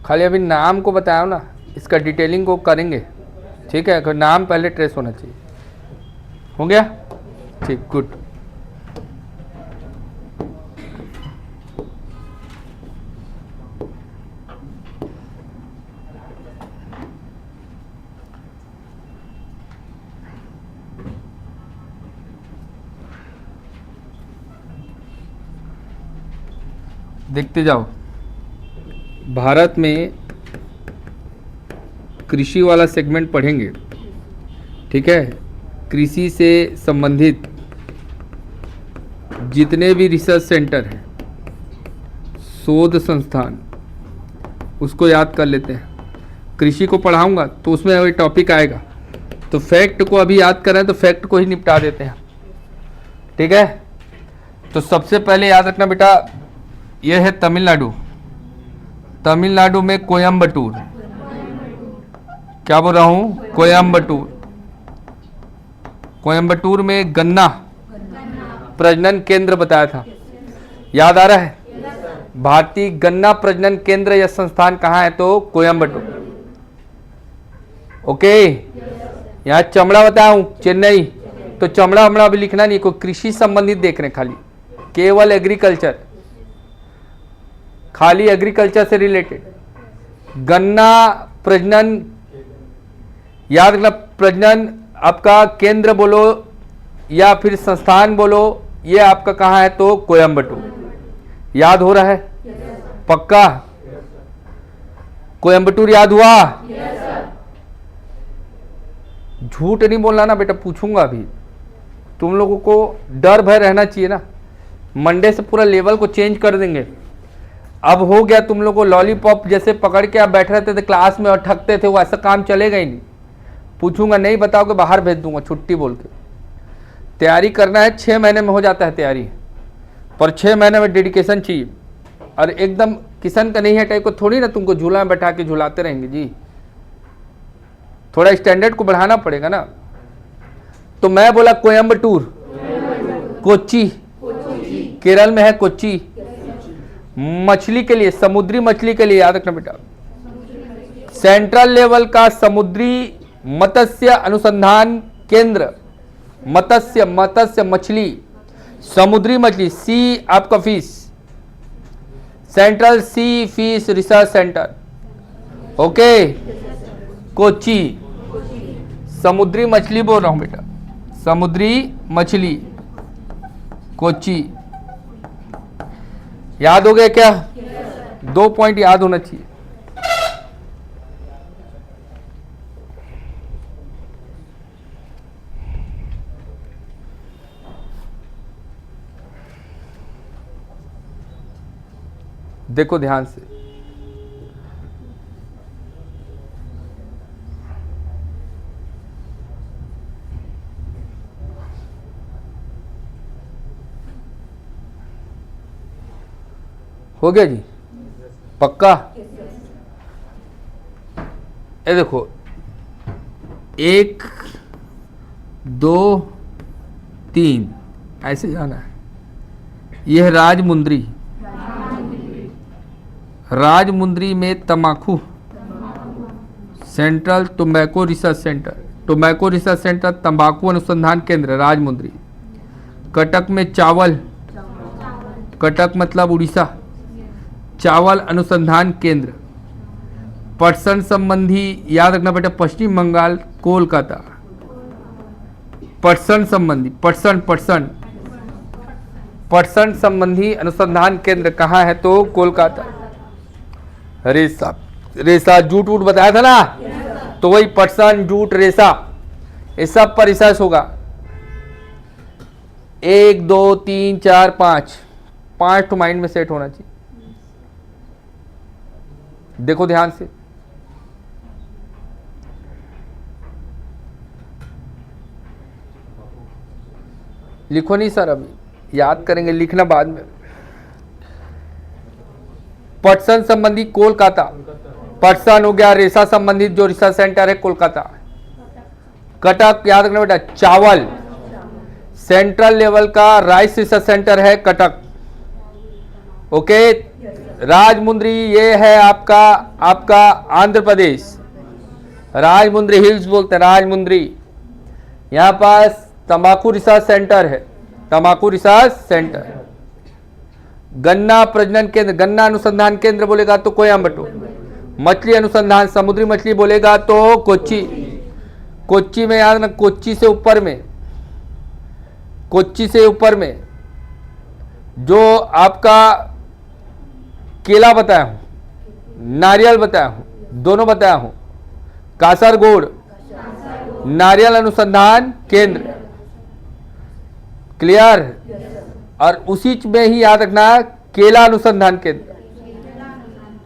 खाली अभी नाम को बताया ना, इसका डिटेलिंग को करेंगे, ठीक है। नाम पहले ट्रेस होना चाहिए। हो गया, ठीक, गुड। देखते जाओ, भारत में कृषि वाला सेगमेंट पढ़ेंगे, ठीक है। कृषि से संबंधित जितने भी रिसर्च सेंटर हैं, शोध संस्थान, उसको याद कर लेते हैं। कृषि को पढ़ाऊंगा तो उसमें वही टॉपिक आएगा, तो फैक्ट को अभी याद करें तो फैक्ट को ही निपटा देते हैं, ठीक है। तो सबसे पहले याद रखना बेटा, यह है तमिलनाडु। तमिलनाडु में कोयम्बटूर, क्या बोल रहा हूँ, कोयम्बटूर। कोयम्बटूर में गन्ना प्रजनन केंद्र बताया था, याद आ रहा है। भारतीय गन्ना प्रजनन केंद्र या संस्थान कहाँ है, तो कोयम्बटूर। ओके, यहाँ चमड़ा बताया हूँ, चेन्नई। तो चमड़ा हमड़ा अभी लिखना नहीं, कोई कृषि संबंधित देख रहे हैं, खाली केवल एग्रीकल्चर, खाली एग्रीकल्चर से रिलेटेड। गन्ना प्रजनन, याद रखना, प्रजनन आपका केंद्र बोलो या फिर संस्थान बोलो, ये आपका कहाँ है, तो कोयम्बटूर। याद हो रहा है, पक्का? कोयम्बटूर याद हुआ? झूठ नहीं बोलना ना बेटा, पूछूंगा अभी। तुम लोगों को डर भय रहना चाहिए ना, मंडे से पूरा लेवल को चेंज कर देंगे। अब हो गया तुम लोगों को लॉलीपॉप जैसे पकड़ के आप बैठ रहते थे क्लास में और ठगते थे, वो ऐसा काम चलेगा ही नहीं। पूछूंगा, नहीं बताओगे बाहर भेज दूंगा छुट्टी बोल के। तैयारी करना है, 6 महीने में हो जाता है तैयारी, पर 6 महीने में डेडिकेशन चाहिए। और एकदम किशन का नहीं है टाइप को थोड़ी ना तुमको झूला में बैठा के झुलाते रहेंगे जी, थोड़ा स्टैंडर्ड को बढ़ाना पड़ेगा ना। तो मैं बोला कोयम्बटूर, कोच्चि, केरल में है कोच्चि। मछली के लिए, समुद्री मछली के लिए याद रखना बेटा, सेंट्रल लेवल का समुद्री मत्स्य अनुसंधान केंद्र। मत्स्य मछली, समुद्री मछली, सी आपका fish, central sea fish research centre, okay, Kochi. समुद्री मछली बोल रहा हूं बेटा, समुद्री मछली, कोच्चि। याद हो गया क्या? 2 पॉइंट याद होना चाहिए। देखो ध्यान से, हो गया जी, पक्का? ये देखो, 1 2 3 ऐसे जाना है। यह है राजमुंद्री। राजमुंद्री में तम्बाकू, central tobacco research centre, tobacco research centre, तंबाकू अनुसंधान केंद्र राजमुंद्री। कटक में चावल, कटक मतलब उड़ीसा, चावल अनुसंधान केंद्र। पटसन संबंधी याद रखना बेटा, पश्चिम बंगाल, कोलकाता। पटसन संबंधी, पटसन संबंधी अनुसंधान केंद्र कहाँ है, तो कोलकाता। रेसा जूट वूट बताया था ना, तो वही पटसन, जूट, रेसा, ये सब पर रिसर्च होगा। 1 2 3 4 5 तो माइंड में सेट होना चाहिए। देखो ध्यान से, लिखो नहीं सर, अभी याद करेंगे, लिखना बाद में। पटसन संबंधी कोलकाता, पटसन हो गया। रेसा संबंधित जो रिसर्च सेंटर है कोलकाता। कटक याद रखना बेटा, चावल, सेंट्रल लेवल का राइस रिसर्च सेंटर है कटक, ओके। राजमुंद्री ये है आपका आपका आंध्र प्रदेश, राजमुंद्री हिल्स बोलते हैं, राजमुंद्री। यहाँ पास तंबाकू रिसर्च सेंटर है, तंबाकू रिसर्च सेंटर। गन्ना प्रजनन केंद्र, गन्ना अनुसंधान केंद्र बोलेगा तो कोयम्बटूर। मछली अनुसंधान, समुद्री मछली बोलेगा तो कोच्चि। कोच्चि में याद ना, कोच्चि से ऊपर में, कोच्चि से ऊपर में जो आपका केला बताया हूं, नारियल बताया हूं, दोनों बताया हूं। कासरगोड नारियल अनुसंधान केंद्र, क्लियर। और उसी में ही याद रखना केला अनुसंधान केंद्र।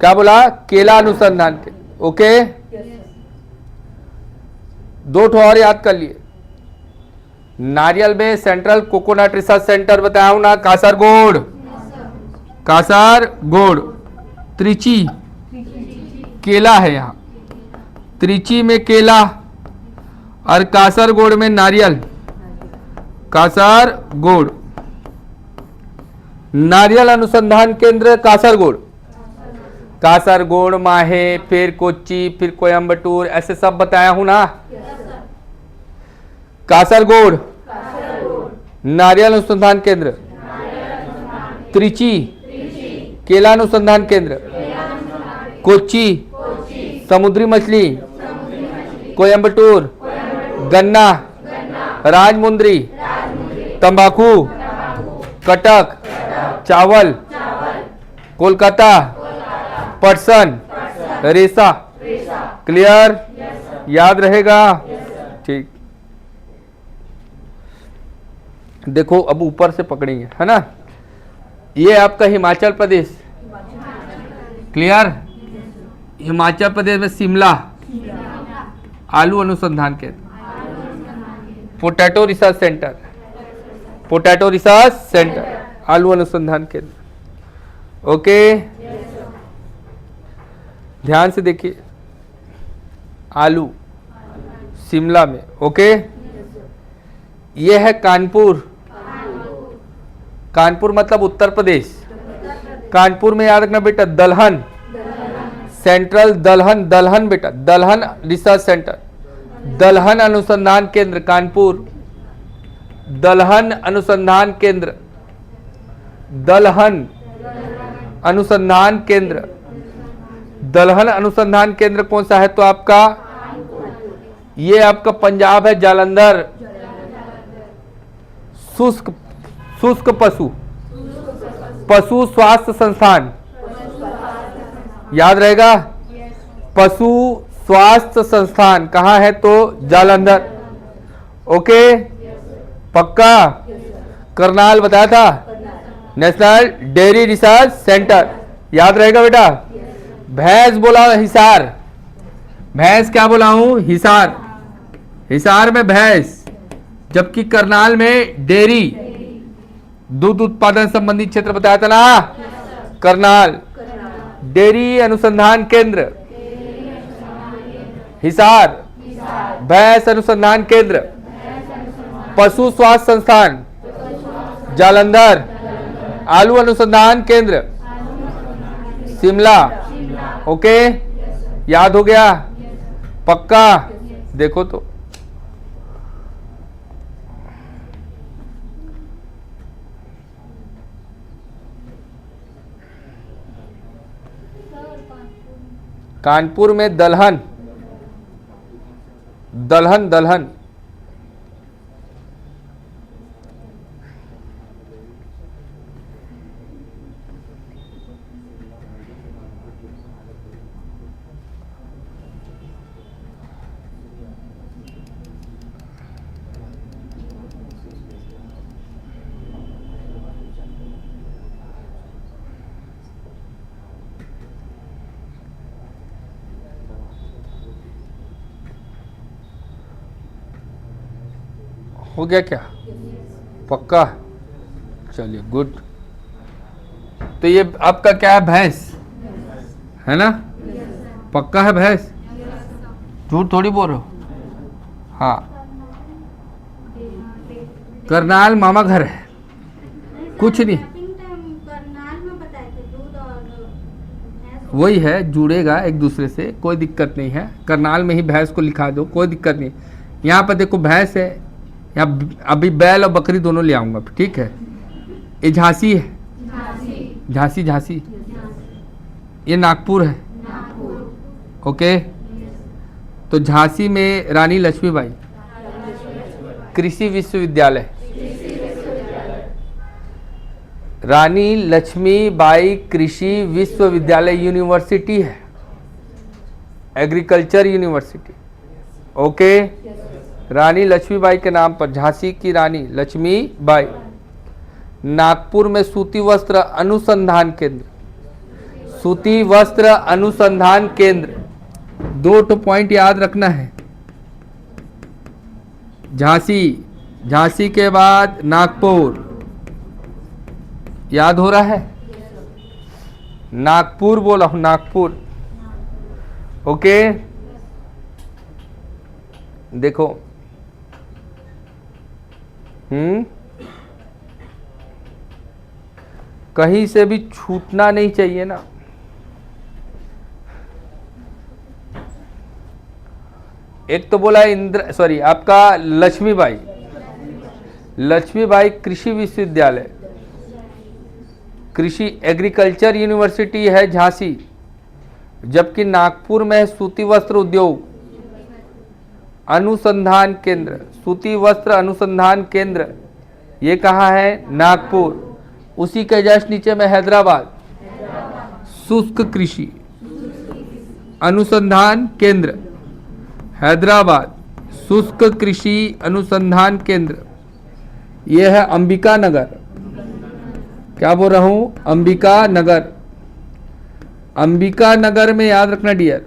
क्या बोला? केला अनुसंधान केंद्र। ओके, दो ठो और याद कर लिए। नारियल में सेंट्रल कोकोनट रिसर्च सेंटर बताया हूं ना, कासरगोड, कासरगोड। त्रिची केला है यहाँ, त्रिची में केला, और कासरगोड में नारियल। कासरगोड नारियल अनुसंधान केंद्र कासरगोड। कासरगोड, माहे, फिर कोच्चि, फिर कोयम्बटूर, ऐसे सब बताया हूं ना। कासरगोड नारियल अनुसंधान केंद्र, त्रिची केला अनुसंधान केंद्र, कोच्चि समुद्री मछली, कोयम्बटूर गन्ना, राजमुंद्री तंबाकू, कटक चावल, कोलकाता पटसन रेशा। क्लियर? याद रहेगा? ठीक। देखो अब ऊपर से पकड़ेंगे, है ना। ये आपका हिमाचल प्रदेश, क्लियर। हिमाचल प्रदेश में शिमला आलू अनुसंधान केंद्र, potato research centre, potato research centre आलू अनुसंधान केंद्र। ओके, ध्यान से देखिए, आलू शिमला में। ओके, ये है कानपुर, कानपुर मतलब उत्तर प्रदेश। कानपुर में याद रखना बेटा दलहन, सेंट्रल दलहन, दलहन बेटा, दलहन रिसर्च सेंटर, दलहन अनुसंधान केंद्र कानपुर, दलहन अनुसंधान केंद्र, दलहन अनुसंधान केंद्र। दलहन अनुसंधान केंद्र कौन सा है? तो आपका ये आपका पंजाब है, जालंधर। शुष्क, शुष्क पशु, पशु स्वास्थ्य संस्थान, याद रहेगा। पशु स्वास्थ्य संस्थान कहाँ है? तो जालंधर। ओके, पक्का। करनाल बताया था, नेशनल डेयरी रिसर्च सेंटर, याद रहेगा बेटा। भैंस बोला हिसार, भैंस क्या बोला हूं? हिसार, हिसार में भैंस, जबकि करनाल में डेयरी दूध उत्पादन संबंधी क्षेत्र बताया था ना। करनाल डेयरी अनुसंधान केंद्र, हिसार भैंस अनुसंधान केंद्र, पशु स्वास्थ्य संस्थान जालंधर, आलू अनुसंधान केंद्र शिमला। ओके, याद हो गया? पक्का। देखो तो कानपुर में दलहन, दलहन, दलहन। हो गया क्या? पक्का। चलिए, गुड। तो ये आपका क्या है? भैंस है ना। पक्का है भैंस, झूठ थोड़ी बोल रहे हो। हाँ, करनाल मामा घर है, कुछ नहीं। करनाल में बताए थे दूध और वही है, जुड़ेगा एक दूसरे से, कोई दिक्कत नहीं है। करनाल में ही भैंस को लिखा दो, कोई दिक्कत नहीं। यहाँ पर देखो भैंस है, यहाँ अभी बैल और बकरी दोनों ले आऊँगा, ठीक है। ये झांसी है, झांसी झांसी, ये नागपुर है, ओके। तो झांसी में रानी लक्ष्मीबाई कृषि विश्वविद्यालय, रानी लक्ष्मीबाई कृषि विश्वविद्यालय यूनिवर्सिटी है, एग्रीकल्चर यूनिवर्सिटी, ओके। रानी लक्ष्मीबाई के नाम पर झांसी की रानी लक्ष्मीबाई। नागपुर में सूती वस्त्र अनुसंधान केंद्र, सूती वस्त्र अनुसंधान केंद्र, 2 पॉइंट याद रखना है। झांसी, झांसी के बाद नागपुर, याद हो रहा है? नागपुर बोला हूं, नागपुर, ओके। देखो कहीं से भी छूटना नहीं चाहिए ना। एक तो बोला आपका लक्ष्मीबाई, लक्ष्मीबाई कृषि विश्वविद्यालय, कृषि एग्रीकल्चर यूनिवर्सिटी है झांसी, जबकि नागपुर में सूती वस्त्र उद्योग अनुसंधान केंद्र, सूती वस्त्र अनुसंधान केंद्र, ये कहाँ है? नागपुर। उसी के जस्ट नीचे में हैदराबाद, शुष्क कृषि अनुसंधान केंद्र, हैदराबाद शुष्क कृषि अनुसंधान केंद्र। यह है अंबिका नगर, क्या बोल रहा हूँ? अंबिका नगर। अंबिका नगर में याद रखना डियर,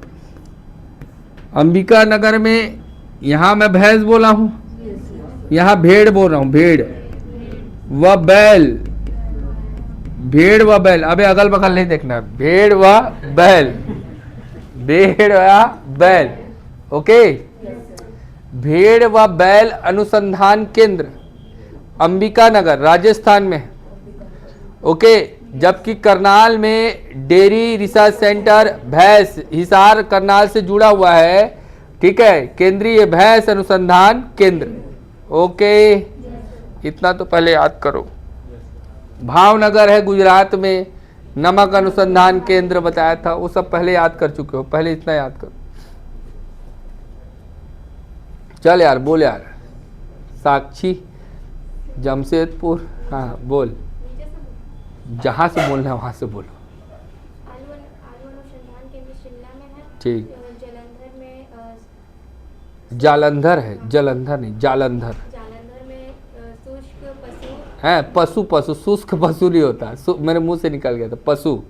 अंबिका नगर में, यहाँ मैं भैंस बोला हूँ, यहाँ भेड़ बोल रहा हूँ, भेड़ व बैल, भेड़ व बैल। अबे अगल बगल नहीं देखना, भेड़ व बैल, भेड़ व बैल, ओके। भेड़ व बैल अनुसंधान केंद्र अंबिका नगर राजस्थान में, ओके। जबकि करनाल में डेयरी रिसर्च सेंटर भैंस हिसार करनाल से जुड़ा हुआ है, ठीक है, केंद्रीय भैंस अनुसंधान केंद्र, ओके। इतना तो पहले याद करो। भावनगर है गुजरात में, नमक अनुसंधान केंद्र बताया था, वो सब पहले याद कर चुके हो, पहले इतना याद करो। चल यार बोल यार, साक्षी, जमशेदपुर, हाँ बोल, जहाँ से बोलना है वहाँ से बोलो। आलू अनुसंधान केंद्र शिमला में है, ठीक। जालंधर में जालंधर है, जलंधर नहीं, जालंधर। जालंधर में शुष्क पशु है, पशु, पशु, शुष्क पशु नहीं होता, मेरे मुंह से निकल गया था, पशु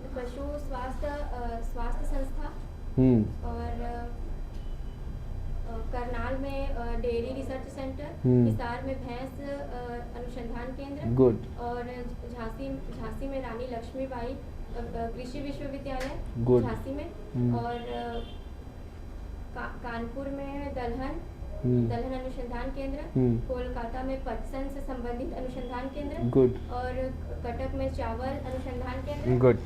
स्वास्थ्य संस्था। और करनाल में डेयरी रिसर्च सेंटर, हिसार में भैंस अनुसंधान केंद्र, गुड। और झांसी में रानी लक्ष्मीबाई कृषि विश्वविद्यालय, गुड। झांसी में, और कानपुर में दलहन अनुसंधान केंद्र, कोलकाता में पटसन से संबंधित अनुसंधान केंद्र, गुड। और कटक में चावल अनुसंधान केंद्र, गुड।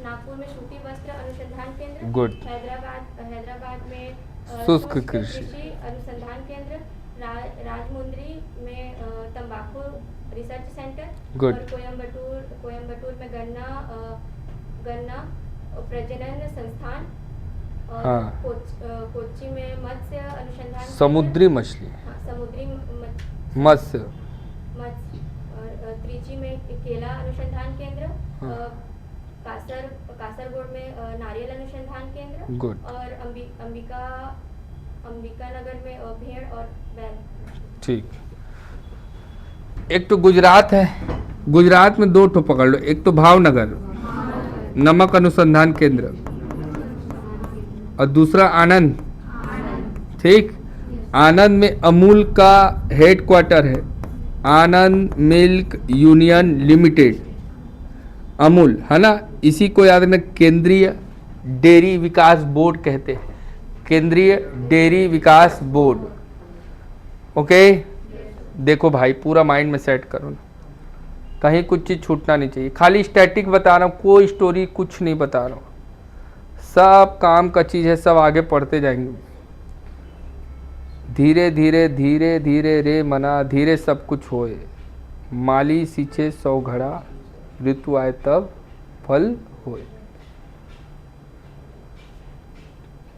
नागपुर में सूती वस्त्र अनुसंधान केंद्र, गुड। हैदराबाद में शुष्क कृषि अनुसंधान केंद्र, राजमुंद्री में तंबाकू रिसर्च सेंटर, गुड। और कोयम्बटूर में गन्ना प्रजनन संस्थान, और हाँ। कोच्चि में मत्स्य अनुसंधान, समुद्री मछली, हाँ, समुद्री मत्स्य, और त्रिची में केला अनुसंधान केंद्र, हाँ। कासरगोड में नारियल अनुसंधान केंद्र, गुड। और अंबिका नगर में भेड़ और बैल। ठीक। एक तो गुजरात है, गुजरात में 2 ठो पकड़ लो, एक तो भावनगर नमक अनुसंधान केंद्र, और दूसरा आनंद, ठीक। आनंद में अमूल का हेडक्वार्टर है, आनंद मिल्क यूनियन लिमिटेड, अमूल है ना। इसी को याद रखना, केंद्रीय डेयरी विकास बोर्ड कहते हैं, केंद्रीय डेयरी विकास बोर्ड, ओके। देखो भाई पूरा माइंड में सेट करो ना। कहीं कुछ चीज़ छूटना नहीं चाहिए। खाली स्टैटिक बता रहा हूँ, कोई स्टोरी कुछ नहीं बता रहा हूँ, सब काम का चीज़ है, सब आगे पढ़ते जाएंगे। धीरे धीरे धीरे धीरे रे मना धीरे सब कुछ होए, माली सींचे 100 घड़ा, ऋतु आए तब फल होए।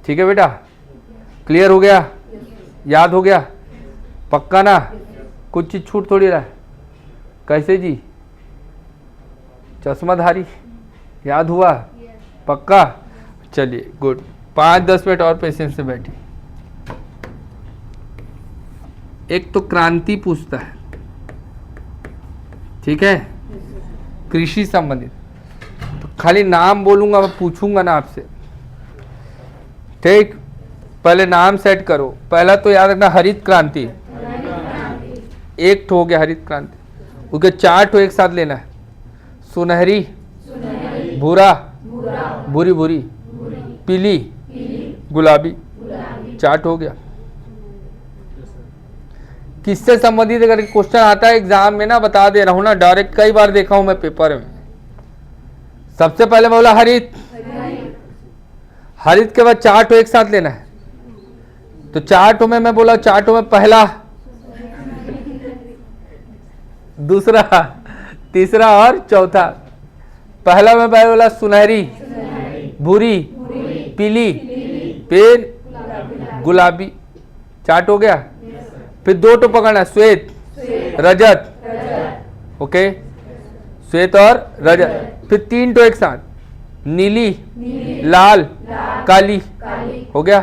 ठीक है बेटा, क्लियर हो गया, याद हो गया, पक्का ना, कुछ चीज छूट थोड़ी रहा है। कैसे जी, चश्माधारी, याद हुआ, पक्का? चलिए गुड, 5-10 मिनट और पेशेंस से बैठिए। एक तो क्रांति पूछता है, ठीक है, कृषि संबंधित, तो खाली नाम बोलूंगा, मैं पूछूंगा ना आपसे, ठीक? पहले नाम सेट करो। पहला तो याद रखना हरित क्रांति, एक तो हो गया हरित क्रांति, उसके 4 तो एक साथ लेना है। सुनहरी, भूरा, भूरी भूरी, पीली, गुलाबी, 4 हो गया। किससे संबंधित अगर क्वेश्चन आता है एग्जाम में ना, बता दे रहा हूं ना, डायरेक्ट कई बार देखा हूं मैं पेपर में। सबसे पहले मैं बोला हरित, हरित के बाद 4 तो एक साथ लेना है, तो 4 तो में मैं बोला 4 तो में पहला, दूसरा, तीसरा और चौथा। पहला में बोला सुनहरी, भूरी, पीली, फिर गुलाबी, 4 हो गया। फिर 2 तो पकड़ना, श्वेत, रजत, ओके, श्वेत और रजत। फिर 3 तो एक साथ, नीली, लाल, काली, हो गया।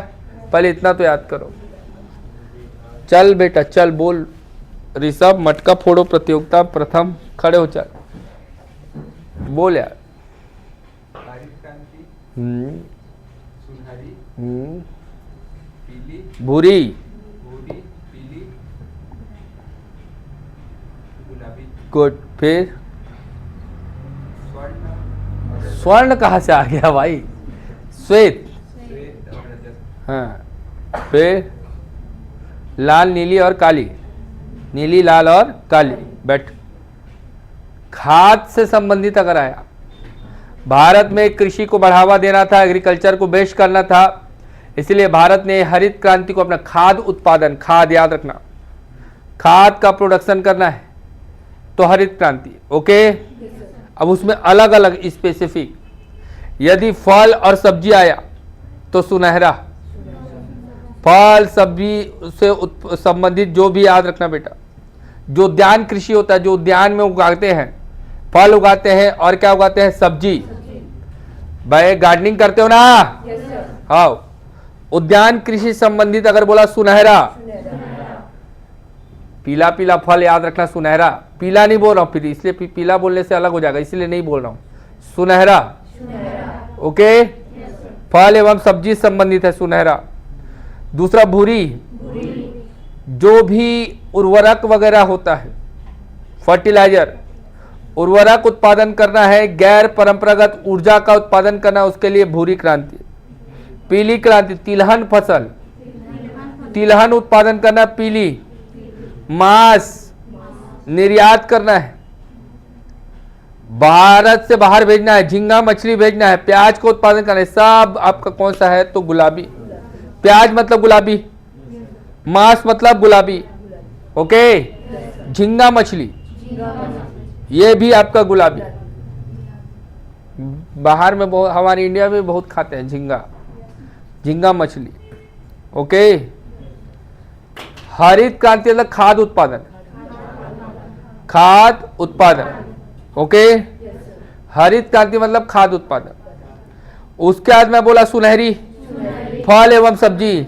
पहले इतना तो याद करो। चल बेटा चल, बोल। ऋषभ, मटका फोड़ो प्रतियोगिता प्रथम, खड़े हो, चल बोल यार। सुनहरी, पीली, भूरी, पीली, गुलाबी, गुड। फिर स्वर्ण, स्वर्ण कहाँ से आ गया भाई? श्वेत, श्वेत और रजत। हाँ। फिर लाल, नीली और काली, नीली, लाल और काली। बैठ। खाद से संबंधित अगर आया, भारत में कृषि को बढ़ावा देना था, एग्रीकल्चर को बेस्ट करना था, इसलिए भारत ने हरित क्रांति को अपना खाद उत्पादन, खाद याद रखना, खाद का प्रोडक्शन करना है, तो हरित क्रांति, ओके। अब उसमें अलग अलग स्पेसिफिक, यदि फल और सब्जी आया तो सुनहरा, फल सब्जी से संबंधित जो भी याद रखना बेटा, जो उद्यान कृषि होता है, जो उद्यान में उगाते हैं, फल उगाते हैं और क्या उगाते हैं, सब्जी। भाई गार्डनिंग करते हो ना? हाँ। उद्यान कृषि संबंधित अगर बोला सुनहरा, पीला पीला फल याद रखना, सुनहरा। पीला नहीं बोल रहा हूं, फिर इसलिए पीला बोलने से अलग हो जाएगा, इसलिए नहीं बोल रहा हूं, सुनहरा, ओके। फल एवं सब्जी संबंधित है सुनहरा। दूसरा भूरी, जो भी उर्वरक वगैरह होता है, फर्टिलाइजर, उर्वरक उत्पादन करना है, गैर परंपरागत ऊर्जा का उत्पादन करना, उसके लिए भूरी क्रांति। पीली क्रांति, तिलहन फसल, तिलहन उत्पादन करना, पीली। मांस निर्यात करना है, भारत से बाहर भेजना है, झींगा मछली भेजना है, प्याज का उत्पादन करना है, सब आपका कौन सा है, तो गुलाबी। प्याज मतलब गुलाबी, मांस मतलब गुलाबी, ओके। झींगा मछली ये भी आपका गुलाबी। बाहर में बहुत, हमारे इंडिया में बहुत खाते हैं झींगा, झींगा मछली, ओके। हरित क्रांति मतलब खाद उत्पादन, खाद उत्पादन, ओके। हरित क्रांति मतलब खाद उत्पादन। उसके बाद मैं बोला सुनहरी, फल एवं सब्जी,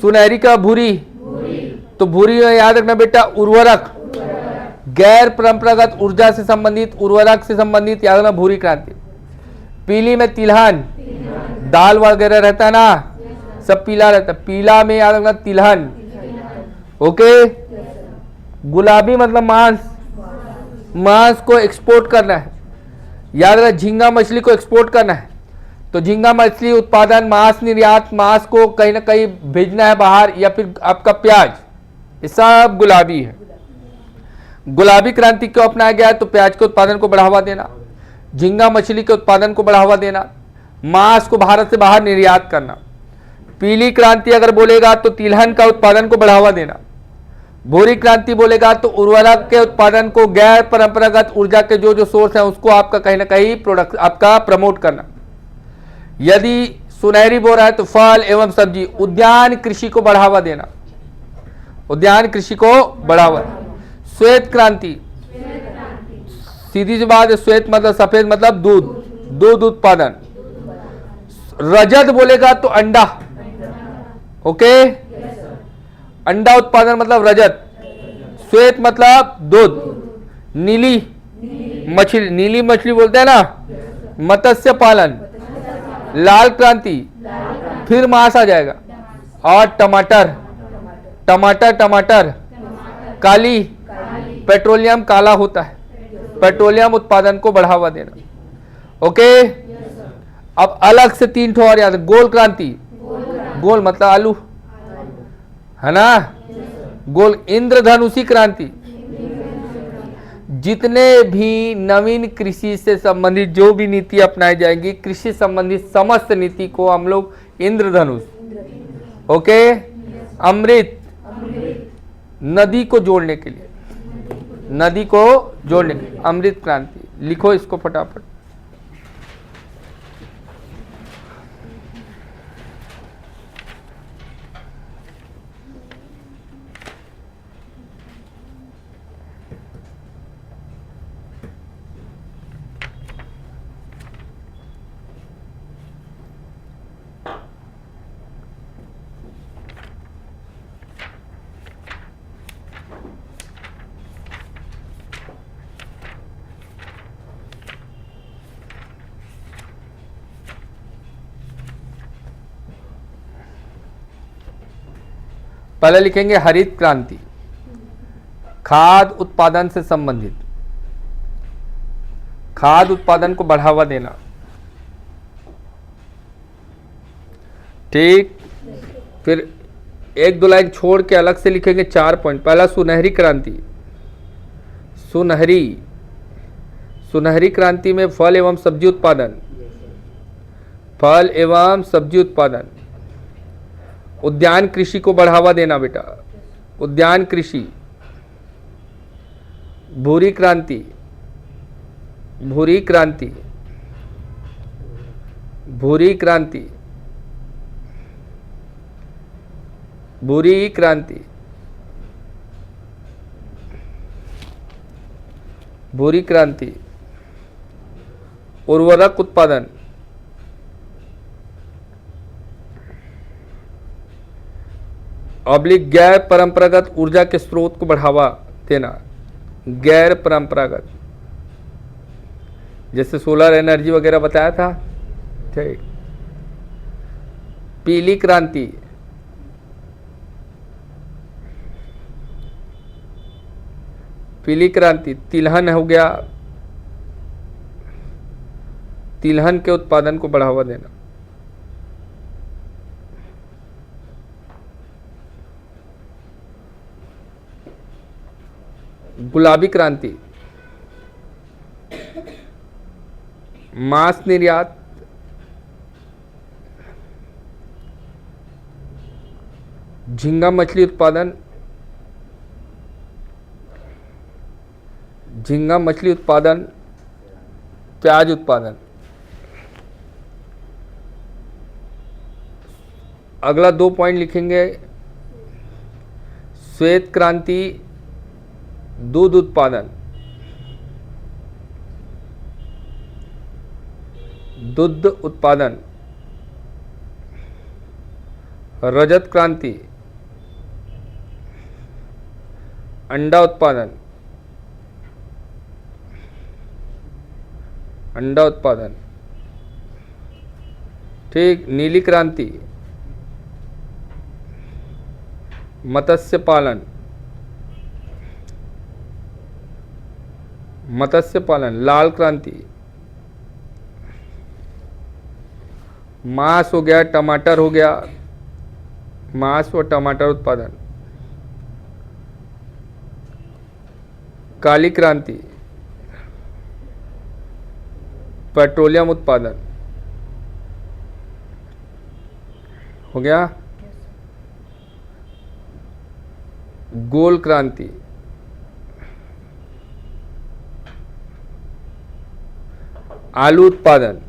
सुनहरी का भूरी, तो भूरी में याद रखना बेटा उर्वरक, गैर परंपरागत ऊर्जा से संबंधित, उर्वरक से संबंधित, याद रखना भूरी क्रांति। पीली में तिलहन, दाल वगैरह रहता है ना, सब पीला रहता है, पीला में याद रखना तिलहन, ओके। गुलाबी मतलब मांस, मांस को एक्सपोर्ट करना है, याद रखना झींगा मछली को एक्सपोर्ट करना है, तो झींगा मछली उत्पादन, मांस निर्यात, मांस को कहीं ना कहीं भेजना है बाहर, या फिर आपका प्याज, ये सब गुलाबी है। गुलाबी क्रांति क्यों अपनाया गया है? तो प्याज के उत्पादन को बढ़ावा देना, झींगा मछली के उत्पादन को बढ़ावा देना, मांस को भारत से बाहर निर्यात करना। पीली क्रांति अगर बोलेगा तो तिलहन का उत्पादन को बढ़ावा देना। भूरी क्रांति बोलेगा तो उर्वरक के उत्पादन को, गैर परंपरागत ऊर्जा के जो सोर्स है उसको आपका कहीं ना कहीं प्रोडक्ट आपका प्रमोट करना। यदि सुनहरी बोल रहा है तो फल एवं सब्जी, उद्यान कृषि को बढ़ावा देना, उद्यान कृषि को बढ़ावा। श्वेत क्रांति, सीधी सी बात है, श्वेत मतलब सफेद मतलब दूध, दूध उत्पादन। रजत बोलेगा तो अंडा, ओके, अंडा उत्पादन मतलब रजत। श्वेत मतलब दूध, नीली मछली, नीली मछली बोलते हैं ना, मत्स्य पालन। लाल क्रांति फिर मांस आ जाएगा। और टमाटर, टमाटर टमाटर काली, पेट्रोलियम काला होता है, पेट्रोलियम उत्पादन को बढ़ावा देना। ओके, अब अलग से 3 ठो और याद। गोल क्रांति, गोल मतलब आलू है ना, गोल। इंद्रधनुषी क्रांति, जितने भी नवीन कृषि से संबंधित जो भी नीति अपनाई जाएगी, कृषि संबंधित समस्त नीति को हम लोग इंद्रधनुष। ओके, अमृत, नदी को जोड़ने के लिए, नदी को जोड़ने के लिए अमृत क्रांति। लिखो इसको फटाफट। पहले लिखेंगे हरित क्रांति, खाद्य उत्पादन से संबंधित, खाद्य उत्पादन को बढ़ावा देना। ठीक, फिर 1-2 लाइन छोड़ के अलग से लिखेंगे 4 पॉइंट। पहला सुनहरी क्रांति, सुनहरी, सुनहरी क्रांति में फल एवं सब्जी उत्पादन, फल एवं सब्जी उत्पादन। उद्यान कृषि को बढ़ावा देना बेटा, उद्यान कृषि। भूरी क्रांति, भूरी क्रांति, भूरी क्रांति, भूरी क्रांति, भूरी क्रांति। उर्वरक उत्पादन, ऑब्लिक गैर परंपरागत ऊर्जा के स्रोत को बढ़ावा देना, गैर परंपरागत, जैसे सोलर एनर्जी वगैरह बताया था। ठीक, पीली क्रांति, पीली क्रांति, तिलहन हो गया, तिलहन के उत्पादन को बढ़ावा देना। गुलाबी क्रांति, मांस निर्यात, झींगा मछली उत्पादन, झींगा मछली उत्पादन, प्याज उत्पादन। अगला 2 पॉइंट लिखेंगे, श्वेत क्रांति, दूध उत्पादन, दुग्ध उत्पादन। रजत क्रांति, अंडा उत्पादन, अंडा उत्पादन। ठीक, नीली क्रांति, मत्स्य पालन, मत्स्य पालन। लाल क्रांति, मांस हो गया, टमाटर हो गया, मांस व टमाटर उत्पादन। काली क्रांति, पेट्रोलियम उत्पादन हो गया। गोल क्रांति, आलू उत्पादन।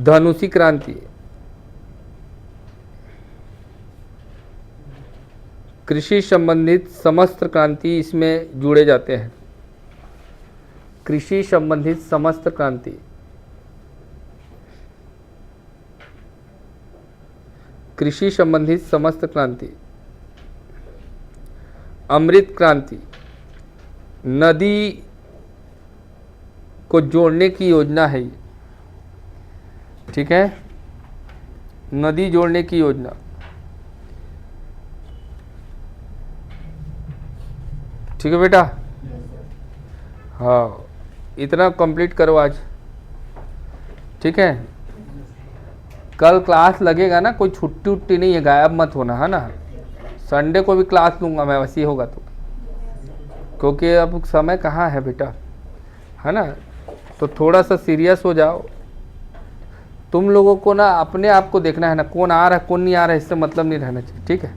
धनुषी क्रांति, कृषि संबंधित समस्त क्रांति इसमें जुड़े जाते हैं। कृषि संबंधित समस्त क्रांति, कृषि संबंधित समस्त क्रांति। अमृत क्रांति, नदी को जोड़ने की योजना है ये, ठीक है, नदी जोड़ने की योजना। ठीक है बेटा, हाँ इतना कंप्लीट करो आज, ठीक है। कल क्लास लगेगा ना, कोई छुट्टी उट्टी नहीं है, गायब मत होना, है ना। संडे को भी क्लास लूँगा मैं, वैसे ही होगा तो, क्योंकि अब समय कहाँ है बेटा, है ना। तो थोड़ा सा सीरियस हो जाओ। तुम लोगों को ना अपने आप को देखना है ना, कौन आ रहा है कौन नहीं आ रहा है, इससे मतलब नहीं रहना चाहिए, ठीक है।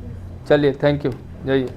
चलिए, थैंक यू, जाइए।